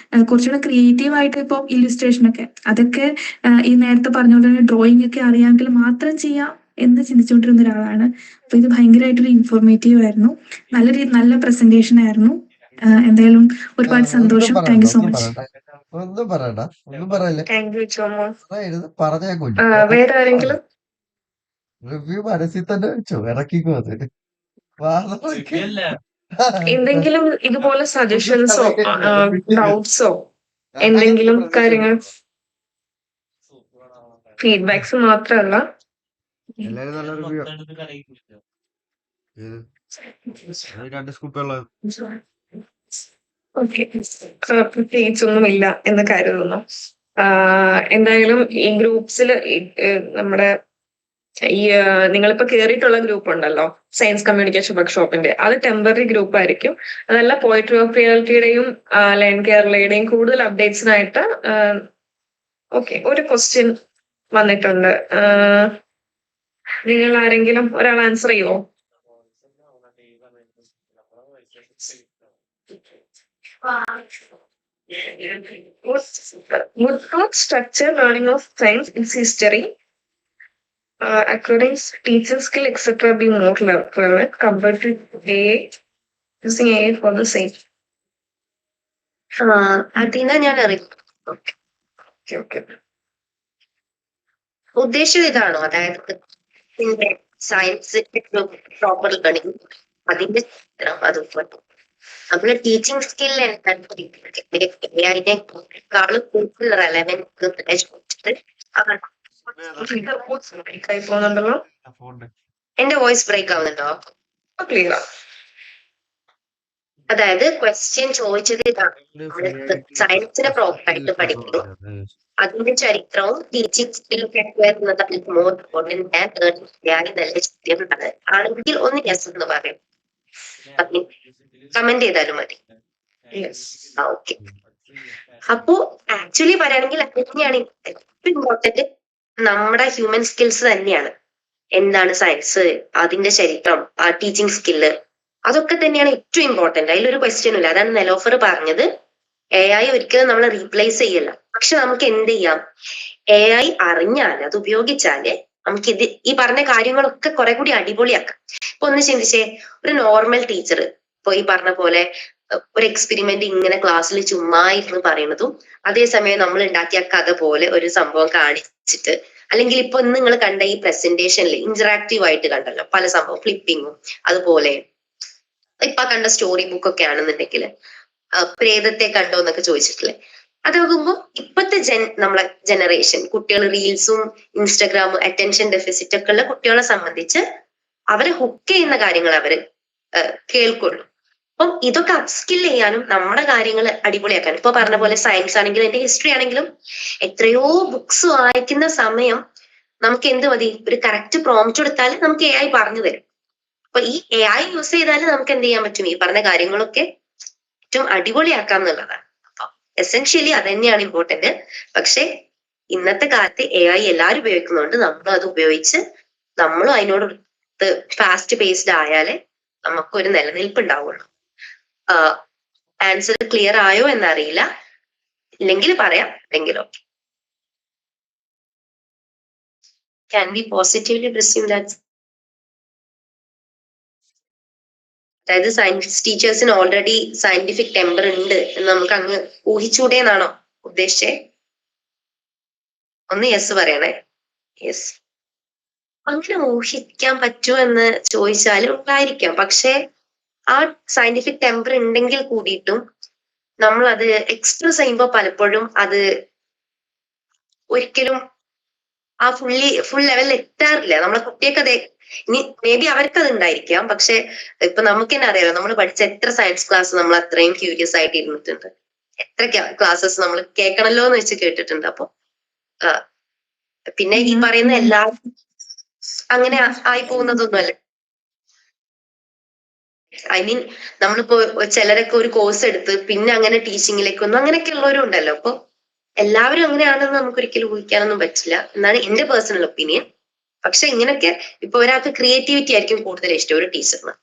കുറച്ചുകൂടെ ക്രിയേറ്റീവ് ആയിട്ട് ഇപ്പോൾ ഇല്ലുസ്ട്രേഷനൊക്കെ, അതൊക്കെ ഈ നേരത്തെ പറഞ്ഞ പോലെ ഡ്രോയിങ് ഒക്കെ അറിയാമെങ്കിൽ മാത്രം ചെയ്യാം എന്ന് ചിന്തിച്ചുകൊണ്ടിരുന്ന ഒരാളാണ്. അപ്പൊ ഇത് ഭയങ്കരമായിട്ടൊരു ഇൻഫോർമേറ്റീവ് ആയിരുന്നു. നല്ല പ്രസന്റേഷൻ ആയിരുന്നു. എന്തായാലും ഒരുപാട് സന്തോഷം. Thank you so much. ഒന്നും പറയണ്ട, ഒന്നും പറയില്ല, താങ്ക് യു സോ മച്ച്. പറഞ്ഞാ കൊല്ലു. വേറെ ആരെങ്കിലും റിവ്യൂ മനസ്സിൽ തന്നെ വെച്ചോ, ഇറക്കിക്കോ. അത് എന്തെങ്കിലും ഇതുപോലെ സജഷൻസോ ഡൗട്ട്സോ എന്തെങ്കിലും കാര്യങ്ങൾ ഫീഡ്ബാക്സ് മാത്രമല്ല എല്ലാരും നല്ല റിവ്യൂ. രണ്ട് സ്കൂപ്പുള്ള ഓക്കെ, പ്രത്യേകിച്ചൊന്നുമില്ല എന്ന് കരുതുന്നു. എന്തായാലും ഈ ഗ്രൂപ്പ്സിൽ നമ്മുടെ ഈ നിങ്ങളിപ്പോ കേറിയിട്ടുള്ള ഗ്രൂപ്പ് ഉണ്ടല്ലോ, സയൻസ് കമ്മ്യൂണിക്കേഷൻ വർക്ക്ഷോപ്പിന്റെ, അത് ടെമ്പററി ഗ്രൂപ്പ് ആയിരിക്കും. അതല്ല, പോയിട്രി ഓഫ് റിയാലിറ്റിയുടെയും ലേൺ കേരളയുടെയും കൂടുതൽ അപ്ഡേറ്റ്സിനായിട്ട് ഓക്കെ, ഒരു ക്വസ്റ്റ്യൻ വന്നിട്ടുണ്ട്. നിങ്ങൾ ആരെങ്കിലും ഒരാൾ ആൻസർ ചെയ്യുമോ? Would not structure learning of science its history, according teacher skill, etc. be more relevant compared to AI, using AI for the same? അതിനെ ഞാൻ അറിയാം. Okay. ഉദ്ദേശം ഇതാണോ? അതായത് സയൻസിന്റെ പ്രോപ്പർ ലേണിംഗ്, അതിന്റെ ചിത്രം, അതുപോലെ നമ്മള് ടീച്ചിങ് സ്കിൽ അതിനേക്കാളും കൂടുതൽ റെലവൻസ് പോകുന്നുണ്ടല്ലോ, എന്റെ വോയിസ് ബ്രേക്ക് ആവുന്നുണ്ടോ? ക്ലിയർ. അതായത് ക്വസ്റ്റ്യൻ ചോദിച്ചത് ഇതാണ്, സയൻസിനെ പ്രോപ്പറായിട്ട് പഠിക്കുന്നു, അതിന്റെ ചരിത്രവും ടീച്ചിങ് സ്കില്ലൊക്കെ വരുന്നത് മോർ ഇമ്പോർട്ടന്റ് ആണെങ്കിൽ ഒന്ന് യെസ് എന്ന് പറയും, കമന്റ് ചെയ്താലും മതി. ഓക്കെ, അപ്പോ ആക്ച്വലി പറയുകയാണെങ്കിൽ തന്നെയാണ് ഏറ്റവും ഇമ്പോർട്ടന്റ്. നമ്മുടെ ഹ്യൂമൻ സ്കിൽസ് തന്നെയാണ്. എന്താണ് സയൻസ്, അതിന്റെ ചരിത്രം, ആ ടീച്ചിങ് സ്കില്ല്, അതൊക്കെ തന്നെയാണ് ഏറ്റവും ഇമ്പോർട്ടന്റ്. അതിലൊരു ക്വസ്റ്റ്യൻ ഇല്ല. അതാണ് നെലോഫർ പറഞ്ഞത്, AI ഒരിക്കലും നമ്മൾ റീപ്ലേസ് ചെയ്യില്ല. പക്ഷെ നമുക്ക് എന്ത് ചെയ്യാം, AI അറിഞ്ഞാൽ, അത് ഉപയോഗിച്ചാല് നമുക്ക് ഈ പറഞ്ഞ കാര്യങ്ങളൊക്കെ കുറെ കൂടി അടിപൊളിയാക്കാം. ഇപ്പൊ ഒന്ന് ചിന്തിച്ചേ, ഒരു നോർമൽ ടീച്ചർ ഇപ്പൊ ഈ പറഞ്ഞ പോലെ ഒരു എക്സ്പെരിമെന്റ് ഇങ്ങനെ ക്ലാസ്സിൽ ചുമ്മാ ഇരുന്ന് പറയുന്നതും, അതേസമയം നമ്മൾ ഉണ്ടാക്കിയ കഥ പോലെ ഒരു സംഭവം കാണിച്ചിട്ട്, അല്ലെങ്കിൽ ഇപ്പൊ നിങ്ങൾ കണ്ട ഈ പ്രസന്റേഷനിൽ ഇന്ററാക്റ്റീവ് ആയിട്ട് കണ്ടല്ലോ പല സംഭവം, ഫ്ലിപ്പിങ്ങും അതുപോലെ ഇപ്പൊ കണ്ട സ്റ്റോറി ബുക്കൊക്കെ ആണെന്നുണ്ടെങ്കിൽ പ്രേതത്തെ കണ്ടോ എന്നൊക്കെ ചോദിച്ചിട്ടില്ലേ. അതാകുമ്പോ ഇപ്പത്തെ നമ്മളെ ജനറേഷൻ കുട്ടികൾ റീൽസും ഇൻസ്റ്റഗ്രാമും അറ്റൻഷൻ ഡെഫിസിറ്റ് ഒക്കെ ഉള്ള കുട്ടികളെ സംബന്ധിച്ച് അവരെ ഹുക്ക് ചെയ്യുന്ന കാര്യങ്ങൾ അവര് കേൾക്കുള്ളൂ. അപ്പം ഇതൊക്കെ അപ്സ്കിൽ ചെയ്യാനും നമ്മുടെ കാര്യങ്ങൾ അടിപൊളിയാക്കാനും, ഇപ്പൊ പറഞ്ഞ പോലെ സയൻസ് ആണെങ്കിലും എന്റെ ഹിസ്റ്ററി ആണെങ്കിലും എത്രയോ ബുക്സ് വായിക്കുന്ന സമയം നമുക്ക് എന്ത് മതി, ഒരു കറക്റ്റ് പ്രോംപ്റ്റ് കൊടുത്താൽ നമുക്ക് AI പറഞ്ഞു തരും. അപ്പൊ ഈ AI യൂസ് ചെയ്താൽ നമുക്ക് എന്ത് ചെയ്യാൻ പറ്റും, ഈ പറഞ്ഞ കാര്യങ്ങളൊക്കെ ഏറ്റവും അടിപൊളിയാക്കാം എന്നുള്ളതാണ്. അപ്പൊ എസെൻഷ്യലി അത് തന്നെയാണ് ഇമ്പോർട്ടന്റ്. പക്ഷെ ഇന്നത്തെ കാലത്ത് AI എല്ലാവരും ഉപയോഗിക്കുന്നതുകൊണ്ട് നമ്മളും അത് ഉപയോഗിച്ച് നമ്മളും അതിനോട് ഫാസ്റ്റ് പേസ്ഡ് ആയാലേ നമുക്കൊരു നിലനിൽപ്പ് ഉണ്ടാവുള്ളൂ. ആൻസർ ക്ലിയർ ആയോ എന്നറിയില്ല, ഇല്ലെങ്കിൽ പറയാം, ഇല്ലെങ്കിലോ. Can we positively presume that, അതായത് സയൻസ് ടീച്ചേഴ്സിന് ഓൾറെഡി സയന്റിഫിക് ടെമ്പർ ഉണ്ട് എന്ന് നമുക്ക് അങ്ങ് ഊഹിച്ചൂടെ എന്നാണോ ഉദ്ദേശിച്ചേ? ഒന്ന് യെസ് പറയണേ. യെസ്, അങ്ങനെ ഊഹിക്കാൻ പറ്റുമോ എന്ന് ചോദിച്ചാൽ ഉണ്ടായിരിക്കാം. പക്ഷെ ആ സയന്റിഫിക് ടെമ്പർ ഉണ്ടെങ്കിൽ കൂടിയിട്ടും നമ്മൾ അത് എക്സ്പ്രസ് ചെയ്യുമ്പോൾ പലപ്പോഴും അത് ഒരിക്കലും ആ ഫുൾ ലെവലിൽ എത്താറില്ല. നമ്മളെ കുട്ടിയൊക്കെ അതെ, ഇനി മേ ബി അവർക്ക് അത് ഉണ്ടായിരിക്കാം. പക്ഷെ ഇപ്പൊ നമുക്ക് തന്നെ അറിയാലോ, നമ്മൾ പഠിച്ച എത്ര സയൻസ് ക്ലാസ് നമ്മൾ അത്രയും ക്യൂരിയസ് ആയിട്ട് ഇരുന്നിട്ടുണ്ട്, എത്ര ക്ലാസ്സസ് നമ്മൾ കേൾക്കണല്ലോ എന്ന് വെച്ച് കേട്ടിട്ടുണ്ട്. അപ്പൊ പിന്നെ ഈ പറയുന്ന എല്ലാവരും അങ്ങനെ ആയി പോകുന്നതൊന്നുമല്ല. ഐ മീൻ നമ്മളിപ്പോ ചിലരൊക്കെ ഒരു കോഴ്സ് എടുത്ത് പിന്നെ അങ്ങനെ ടീച്ചിങ്ങിലേക്ക് വന്നു, അങ്ങനെയൊക്കെ ഉള്ളവരും ഉണ്ടല്ലോ. അപ്പൊ എല്ലാവരും അങ്ങനെയാണെന്ന് നമുക്ക് ഒരിക്കലും ഊഹിക്കാനൊന്നും പറ്റില്ല എന്നാണ് എന്റെ പേഴ്സണൽ ഒപ്പീനിയൻ. പക്ഷെ ഇങ്ങനെയൊക്കെ ഇപ്പൊ ഒരാൾക്ക് ക്രിയേറ്റിവിറ്റി ആയിരിക്കും കൂടുതൽ ഇഷ്ടം ഒരു ടീച്ചറിന്,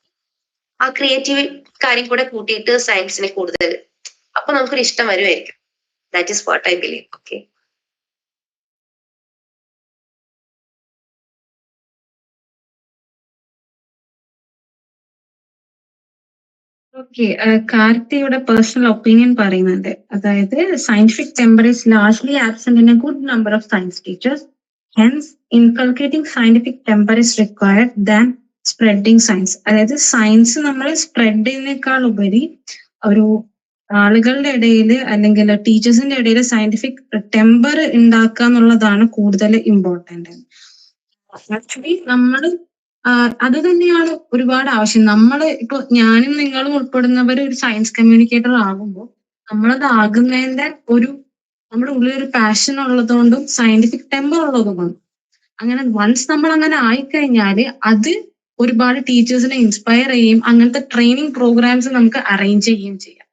ആ ക്രിയേറ്റീവ് കാര്യം കൂടെ കൂട്ടിയിട്ട് സയൻസിനെ കൂടുതൽ, അപ്പൊ നമുക്കൊരു ഇഷ്ടം വരുമായിരിക്കും. That is what I believe. Okay, okay, കാർത്തിയുടെ പേഴ്സണൽ ഒപ്പീനിയൻ പറയുന്നുണ്ട്. അതായത് scientific temper is largely absent in a good number of science teachers. Hence inculcating scientific temper is required than spreading science. അതായത് സയൻസ് നമ്മൾ spread ചെയ്യുന്നേക്കാൾ ഉപരി ഒരു ആളുകളുടെ ഇടയിൽ അല്ലെങ്കിൽ ടീച്ചേഴ്സിന്റെ ഇടയിൽ സയന്റിഫിക് ടെമ്പർ ഉണ്ടാക്കുക എന്നുള്ളതാണ് കൂടുതൽ ഇമ്പോർട്ടന്റ്. ആക്ച്വലി നമ്മൾ അത് തന്നെയാണ് ഒരുപാട് ആവശ്യം. നമ്മൾ ഇപ്പൊ ഞാനും നിങ്ങളും ഉൾപ്പെടുന്നവർ ഒരു സയൻസ് കമ്മ്യൂണിക്കേറ്റർ ആകുമ്പോൾ നമ്മളത് ആകുന്നതിന്റെ നമ്മുടെ ഉള്ളിൽ ഒരു പാഷൻ ഉള്ളതുകൊണ്ടും സയന്റിഫിക് ടെമ്പർ ഉള്ളതുകൊണ്ടും അങ്ങനെ വൺസ് നമ്മൾ അങ്ങനെ ആയിക്കഴിഞ്ഞാൽ അത് ഒരുപാട് ടീച്ചേഴ്സിനെ ഇൻസ്പയർ ചെയ്യും. അങ്ങനത്തെ ട്രെയിനിങ് പ്രോഗ്രാംസ് നമുക്ക് അറേഞ്ച് ചെയ്യുകയും ചെയ്യാം.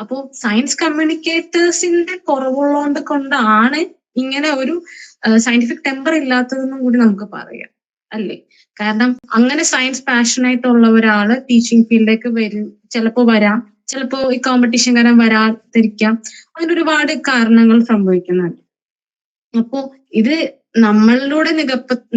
അപ്പോ സയൻസ് കമ്മ്യൂണിക്കേറ്റേഴ്സിന്റെ കുറവുള്ളത് കൊണ്ടാണ് ഇങ്ങനെ ഒരു സയന്റിഫിക് ടെമ്പർ ഇല്ലാത്തതെന്നും കൂടി നമുക്ക് പറയാം, അല്ലേ? കാരണം അങ്ങനെ സയൻസ് പാഷനായിട്ടുള്ള ഒരാള് ടീച്ചിങ് ഫീൽഡിലേക്ക് ചിലപ്പോ വരാം, ചിലപ്പോ ഈ കോമ്പറ്റീഷൻ കാരണം വരാതിരിക്കാം. അങ്ങനെ ഒരുപാട് കാരണങ്ങൾ സംഭവിക്കുന്നുണ്ട്. അപ്പോ ഇത് നമ്മളിലൂടെ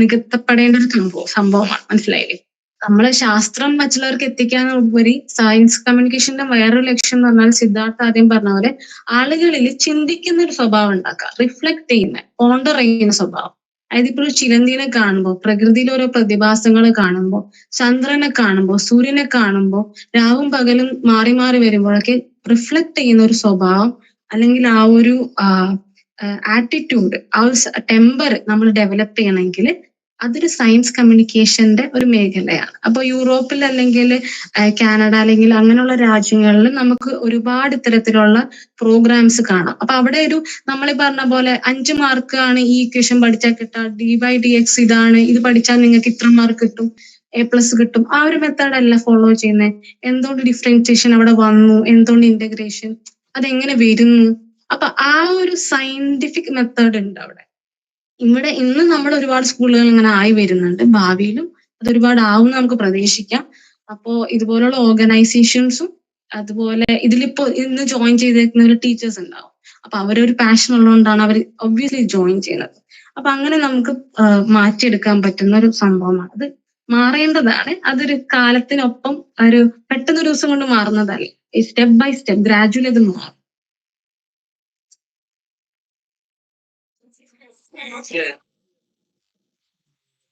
നികത്തപ്പെടേണ്ട ഒരു സംഭവമാണ്. മനസ്സിലായില്ലേ? നമ്മള് ശാസ്ത്രം മറ്റുള്ളവർക്ക് എത്തിക്കാനുപരി സയൻസ് കമ്മ്യൂണിക്കേഷന്റെ വേറൊരു ലക്ഷ്യം എന്ന് പറഞ്ഞാൽ സിദ്ധാർത്ഥ ആദ്യം പറഞ്ഞ പോലെ ആളുകളിൽ ചിന്തിക്കുന്ന ഒരു സ്വഭാവം ഉണ്ടാക്കുക, റിഫ്ലക്ട് ചെയ്യുന്ന, പോണ്ടർ ചെയ്യുന്ന സ്വഭാവം. അതായത് ഇപ്പോൾ ഒരു ചിലന്തിനെ കാണുമ്പോൾ, പ്രകൃതിയിലെ ഓരോ പ്രതിഭാസങ്ങൾ കാണുമ്പോൾ, ചന്ദ്രനെ കാണുമ്പോൾ, സൂര്യനെ കാണുമ്പോൾ, രാവും പകലും മാറി മാറി വരുമ്പോഴൊക്കെ റിഫ്ലക്ട് ചെയ്യുന്ന ഒരു സ്വഭാവം അല്ലെങ്കിൽ ആ ഒരു ആറ്റിറ്റ്യൂഡ്, ആ ഒരു ടെമ്പർ നമ്മൾ ഡെവലപ്പ് ചെയ്യണമെങ്കിൽ അതൊരു സയൻസ് കമ്മ്യൂണിക്കേഷന്റെ ഒരു മേഖലയാണ്. അപ്പൊ യൂറോപ്പിൽ അല്ലെങ്കിൽ കാനഡ അല്ലെങ്കിൽ അങ്ങനെയുള്ള രാജ്യങ്ങളിൽ നമുക്ക് ഒരുപാട് ഇത്തരത്തിലുള്ള പ്രോഗ്രാംസ് കാണാം. അപ്പൊ അവിടെ നമ്മൾ പറഞ്ഞ പോലെ 5 മാർക്കാണ് ഈ ഇക്വേഷൻ പഠിച്ചാൽ കിട്ടുക, d/dx ഇതാണ്, ഇത് പഠിച്ചാൽ നിങ്ങൾക്ക് ഇത്ര മാർക്ക് കിട്ടും, A+ കിട്ടും. ആ ഒരു മെത്തേഡ് അല്ല ഫോളോ ചെയ്യുന്നത്. എന്തുകൊണ്ട് ഡിഫറൻസിയേഷൻ അവിടെ വന്നു, എന്തുകൊണ്ട് ഇന്റഗ്രേഷൻ, അതെങ്ങനെ വരുന്നു. അപ്പൊ ആ ഒരു സയന്റിഫിക് മെത്തേഡ് ഉണ്ട് അവിടെ. ഇന്ന് നമ്മൾ ഒരുപാട് സ്കൂളുകൾ ഇങ്ങനെ ആയി വരുന്നുണ്ട്. ഭാവിയിലും അത് ഒരുപാട് ആവും നമുക്ക് പ്രതീക്ഷിക്കാം. അപ്പോ ഇതുപോലുള്ള ഓർഗനൈസേഷൻസും അതുപോലെ ഇതിലിപ്പോ ഇന്ന് ജോയിൻ ചെയ്തേക്കുന്ന ടീച്ചേഴ്സ് ഉണ്ടാവും. അപ്പൊ അവരൊരു പാഷൻ ഉള്ളതുകൊണ്ടാണ് അവർ ഒബ്വിയസ്ലി ജോയിൻ ചെയ്യുന്നത്. അപ്പൊ അങ്ങനെ നമുക്ക് മാറ്റിയെടുക്കാൻ പറ്റുന്ന ഒരു സംഭവമാണ്. അത് മാറേണ്ടതാണ്. അതൊരു കാലത്തിനൊപ്പം പെട്ടെന്നൊരു ദിവസം കൊണ്ട് മാറുന്നതല്ല. സ്റ്റെപ്പ് ബൈ സ്റ്റെപ്പ് ഗ്രാജുവലി അത് മാറും.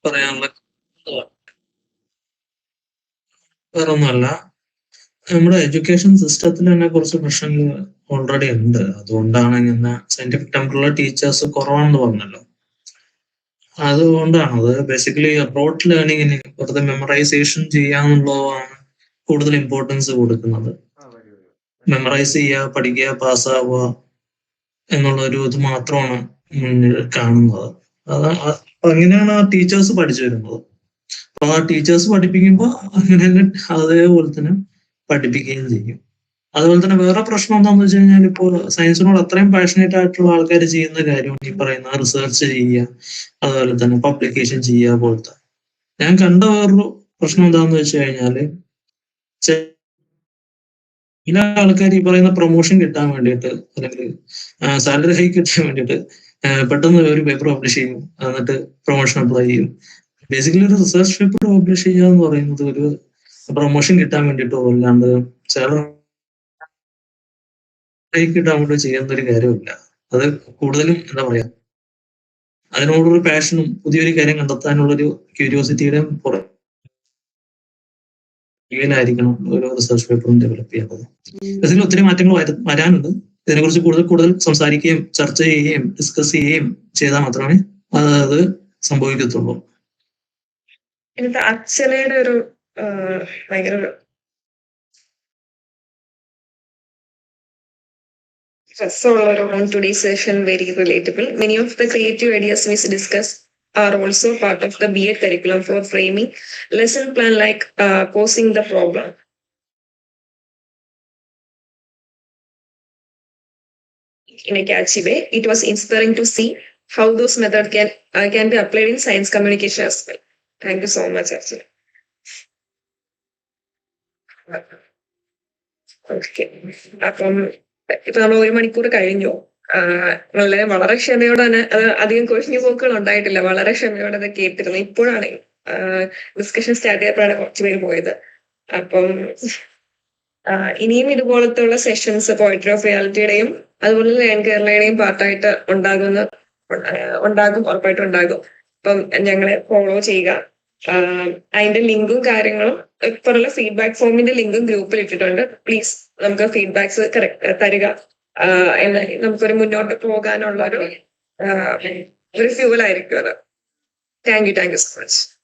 പറയാനുള്ള വേറൊന്നുമല്ല, നമ്മുടെ എഡ്യൂക്കേഷൻ സിസ്റ്റത്തിൽ തന്നെ കുറച്ച് പ്രശ്നങ്ങൾ ഓൾറെഡി ഉണ്ട്. അതുകൊണ്ടാണ് ഇങ്ങനെ സയന്റിഫിക് ടെമ്പറുള്ള ടീച്ചേഴ്സ് കുറവാണെന്ന് പറഞ്ഞല്ലോ. അതുകൊണ്ടാണ് അത് ബേസിക്കലി റോട്ട് ലേണിങ്ങിന് വെറുതെ മെമ്മറൈസേഷൻ ചെയ്യാന്നുള്ളതാണ് കൂടുതൽ ഇമ്പോർട്ടൻസ് കൊടുക്കുന്നത്. മെമ്മറൈസ് ചെയ്യുക, പഠിക്കുക, പാസ്സാവുക എന്നുള്ള ഒരു ഇത് മാത്രമാണ് മുന്നിൽ കാണുന്നത്. അങ്ങനെയാണ് ആ ടീച്ചേഴ്സ് പഠിച്ചു വരുന്നത്. അപ്പൊ ആ ടീച്ചേഴ്സ് പഠിപ്പിക്കുമ്പോൾ അങ്ങനെ അതേപോലെ തന്നെ പഠിപ്പിക്കുകയും ചെയ്യും. അതുപോലെ തന്നെ വേറെ പ്രശ്നം എന്താണെന്ന് വെച്ച് കഴിഞ്ഞാൽ ഇപ്പോൾ സയൻസിനോട് അത്രയും പാഷനേറ്റ് ആയിട്ടുള്ള ആൾക്കാർ ചെയ്യുന്ന കാര്യമാണ് ഈ പറയുന്ന റിസർച്ച് ചെയ്യുക, അതുപോലെ തന്നെ പബ്ലിക്കേഷൻ ചെയ്യുക പോലത്തെ. ഞാൻ കണ്ട വേറൊരു പ്രശ്നം എന്താണെന്ന് വെച്ച് കഴിഞ്ഞാല് ചില ആൾക്കാർ ഈ പറയുന്ന പ്രൊമോഷൻ കിട്ടാൻ വേണ്ടിയിട്ട് അല്ലെങ്കിൽ സാലറി ഹൈക്ക് കിട്ടാൻ വേണ്ടിയിട്ട് പെട്ടെന്ന് ഒരു പേപ്പർ പബ്ലിഷ് ചെയ്യും, എന്നിട്ട് പ്രൊമോഷൻ അപ്ലൈ ചെയ്യും. ബേസിക്കലി ഒരു റിസർച്ച് പേപ്പർ പബ്ലിഷ് ചെയ്യുക എന്ന് പറയുന്നത് ഒരു പ്രൊമോഷൻ കിട്ടാൻ വേണ്ടിയിട്ടോ അല്ലാണ്ട് സാലറി ഹൈക്ക് കിട്ടാൻ വേണ്ടി ചെയ്യുന്ന ഒരു കാര്യമില്ല. അത് കൂടുതലും എന്താ പറയാ, അതിനോടൊരു പാഷനും പുതിയൊരു കാര്യം കണ്ടെത്താനുള്ളൊരു ക്യൂരിയോസിറ്റിയുടെയും പുറകിലായിരിക്കണം ഒരു റിസർച്ച് പേപ്പറും ഡെവലപ്പ് ചെയ്യുന്നത്. ബേസിക്കലി ഒത്തിരി മാറ്റങ്ങൾ വരാനുണ്ട്. ഇതിനെക്കുറിച്ച് കൂടുതൽ സംസാരിക്കുകയും ചർച്ച ചെയ്യുകയും ഡിസ്കസ് ചെയ്യുകയും ചെയ്താൽ മാത്രമേ അത് സംഭവിക്കത്തുള്ളൂ. ഇത് അച്ഛനയുടെ ഒരു ഭയങ്കര രസമുള്ള on today's session, very relatable. Many of the creative ideas we discuss are also part of the BEd curriculum for framing lesson plan, like posing the problem. In a catchy way, it was inspiring to see how those methods can be applied in science communication as well. Thank you so much, actually. Okay. ഇപ്പൊ നമ്മൾ 1 മണിക്കൂർ കഴിഞ്ഞു. വളരെ ക്ഷമയോടെ തന്നെ, അത് അധികം കൊഴിഞ്ഞു പോക്കുകൾ ഉണ്ടായിട്ടില്ല. വളരെ ക്ഷമയോടെ അത് കേട്ടിരുന്നു. ഇപ്പോഴാണ് ഡിസ്കഷൻ സ്റ്റാർട്ട് ചെയ്തപ്പോഴാണ് കുറച്ച് പേര് പോയത്. അപ്പം ഇനിയും ഇതുപോലത്തെ ഉള്ള സെഷൻസ് പോയട്രി ഓഫ് റിയാലിറ്റിയുടെയും അതുപോലെ ലേൺ കേരളയുടെയും പാർട്ടായിട്ട് ഉണ്ടാകും, ഉറപ്പായിട്ടും ഉണ്ടാകും. അപ്പം ഞങ്ങളെ ഫോളോ ചെയ്യുക. അതിന്റെ ലിങ്കും കാര്യങ്ങളും ഇപ്പോഴുള്ള ഫീഡ്ബാക്ക് ഫോമിന്റെ ലിങ്കും ഗ്രൂപ്പിൽ ഇട്ടിട്ടുണ്ട്. പ്ലീസ് നമുക്ക് ഫീഡ്ബാക്സ് തരിക. നമുക്കൊരു മുന്നോട്ട് പോകാനുള്ള ഒരു ഫ്യൂവൽ ആയിരിക്കും അത്. Thank you so much.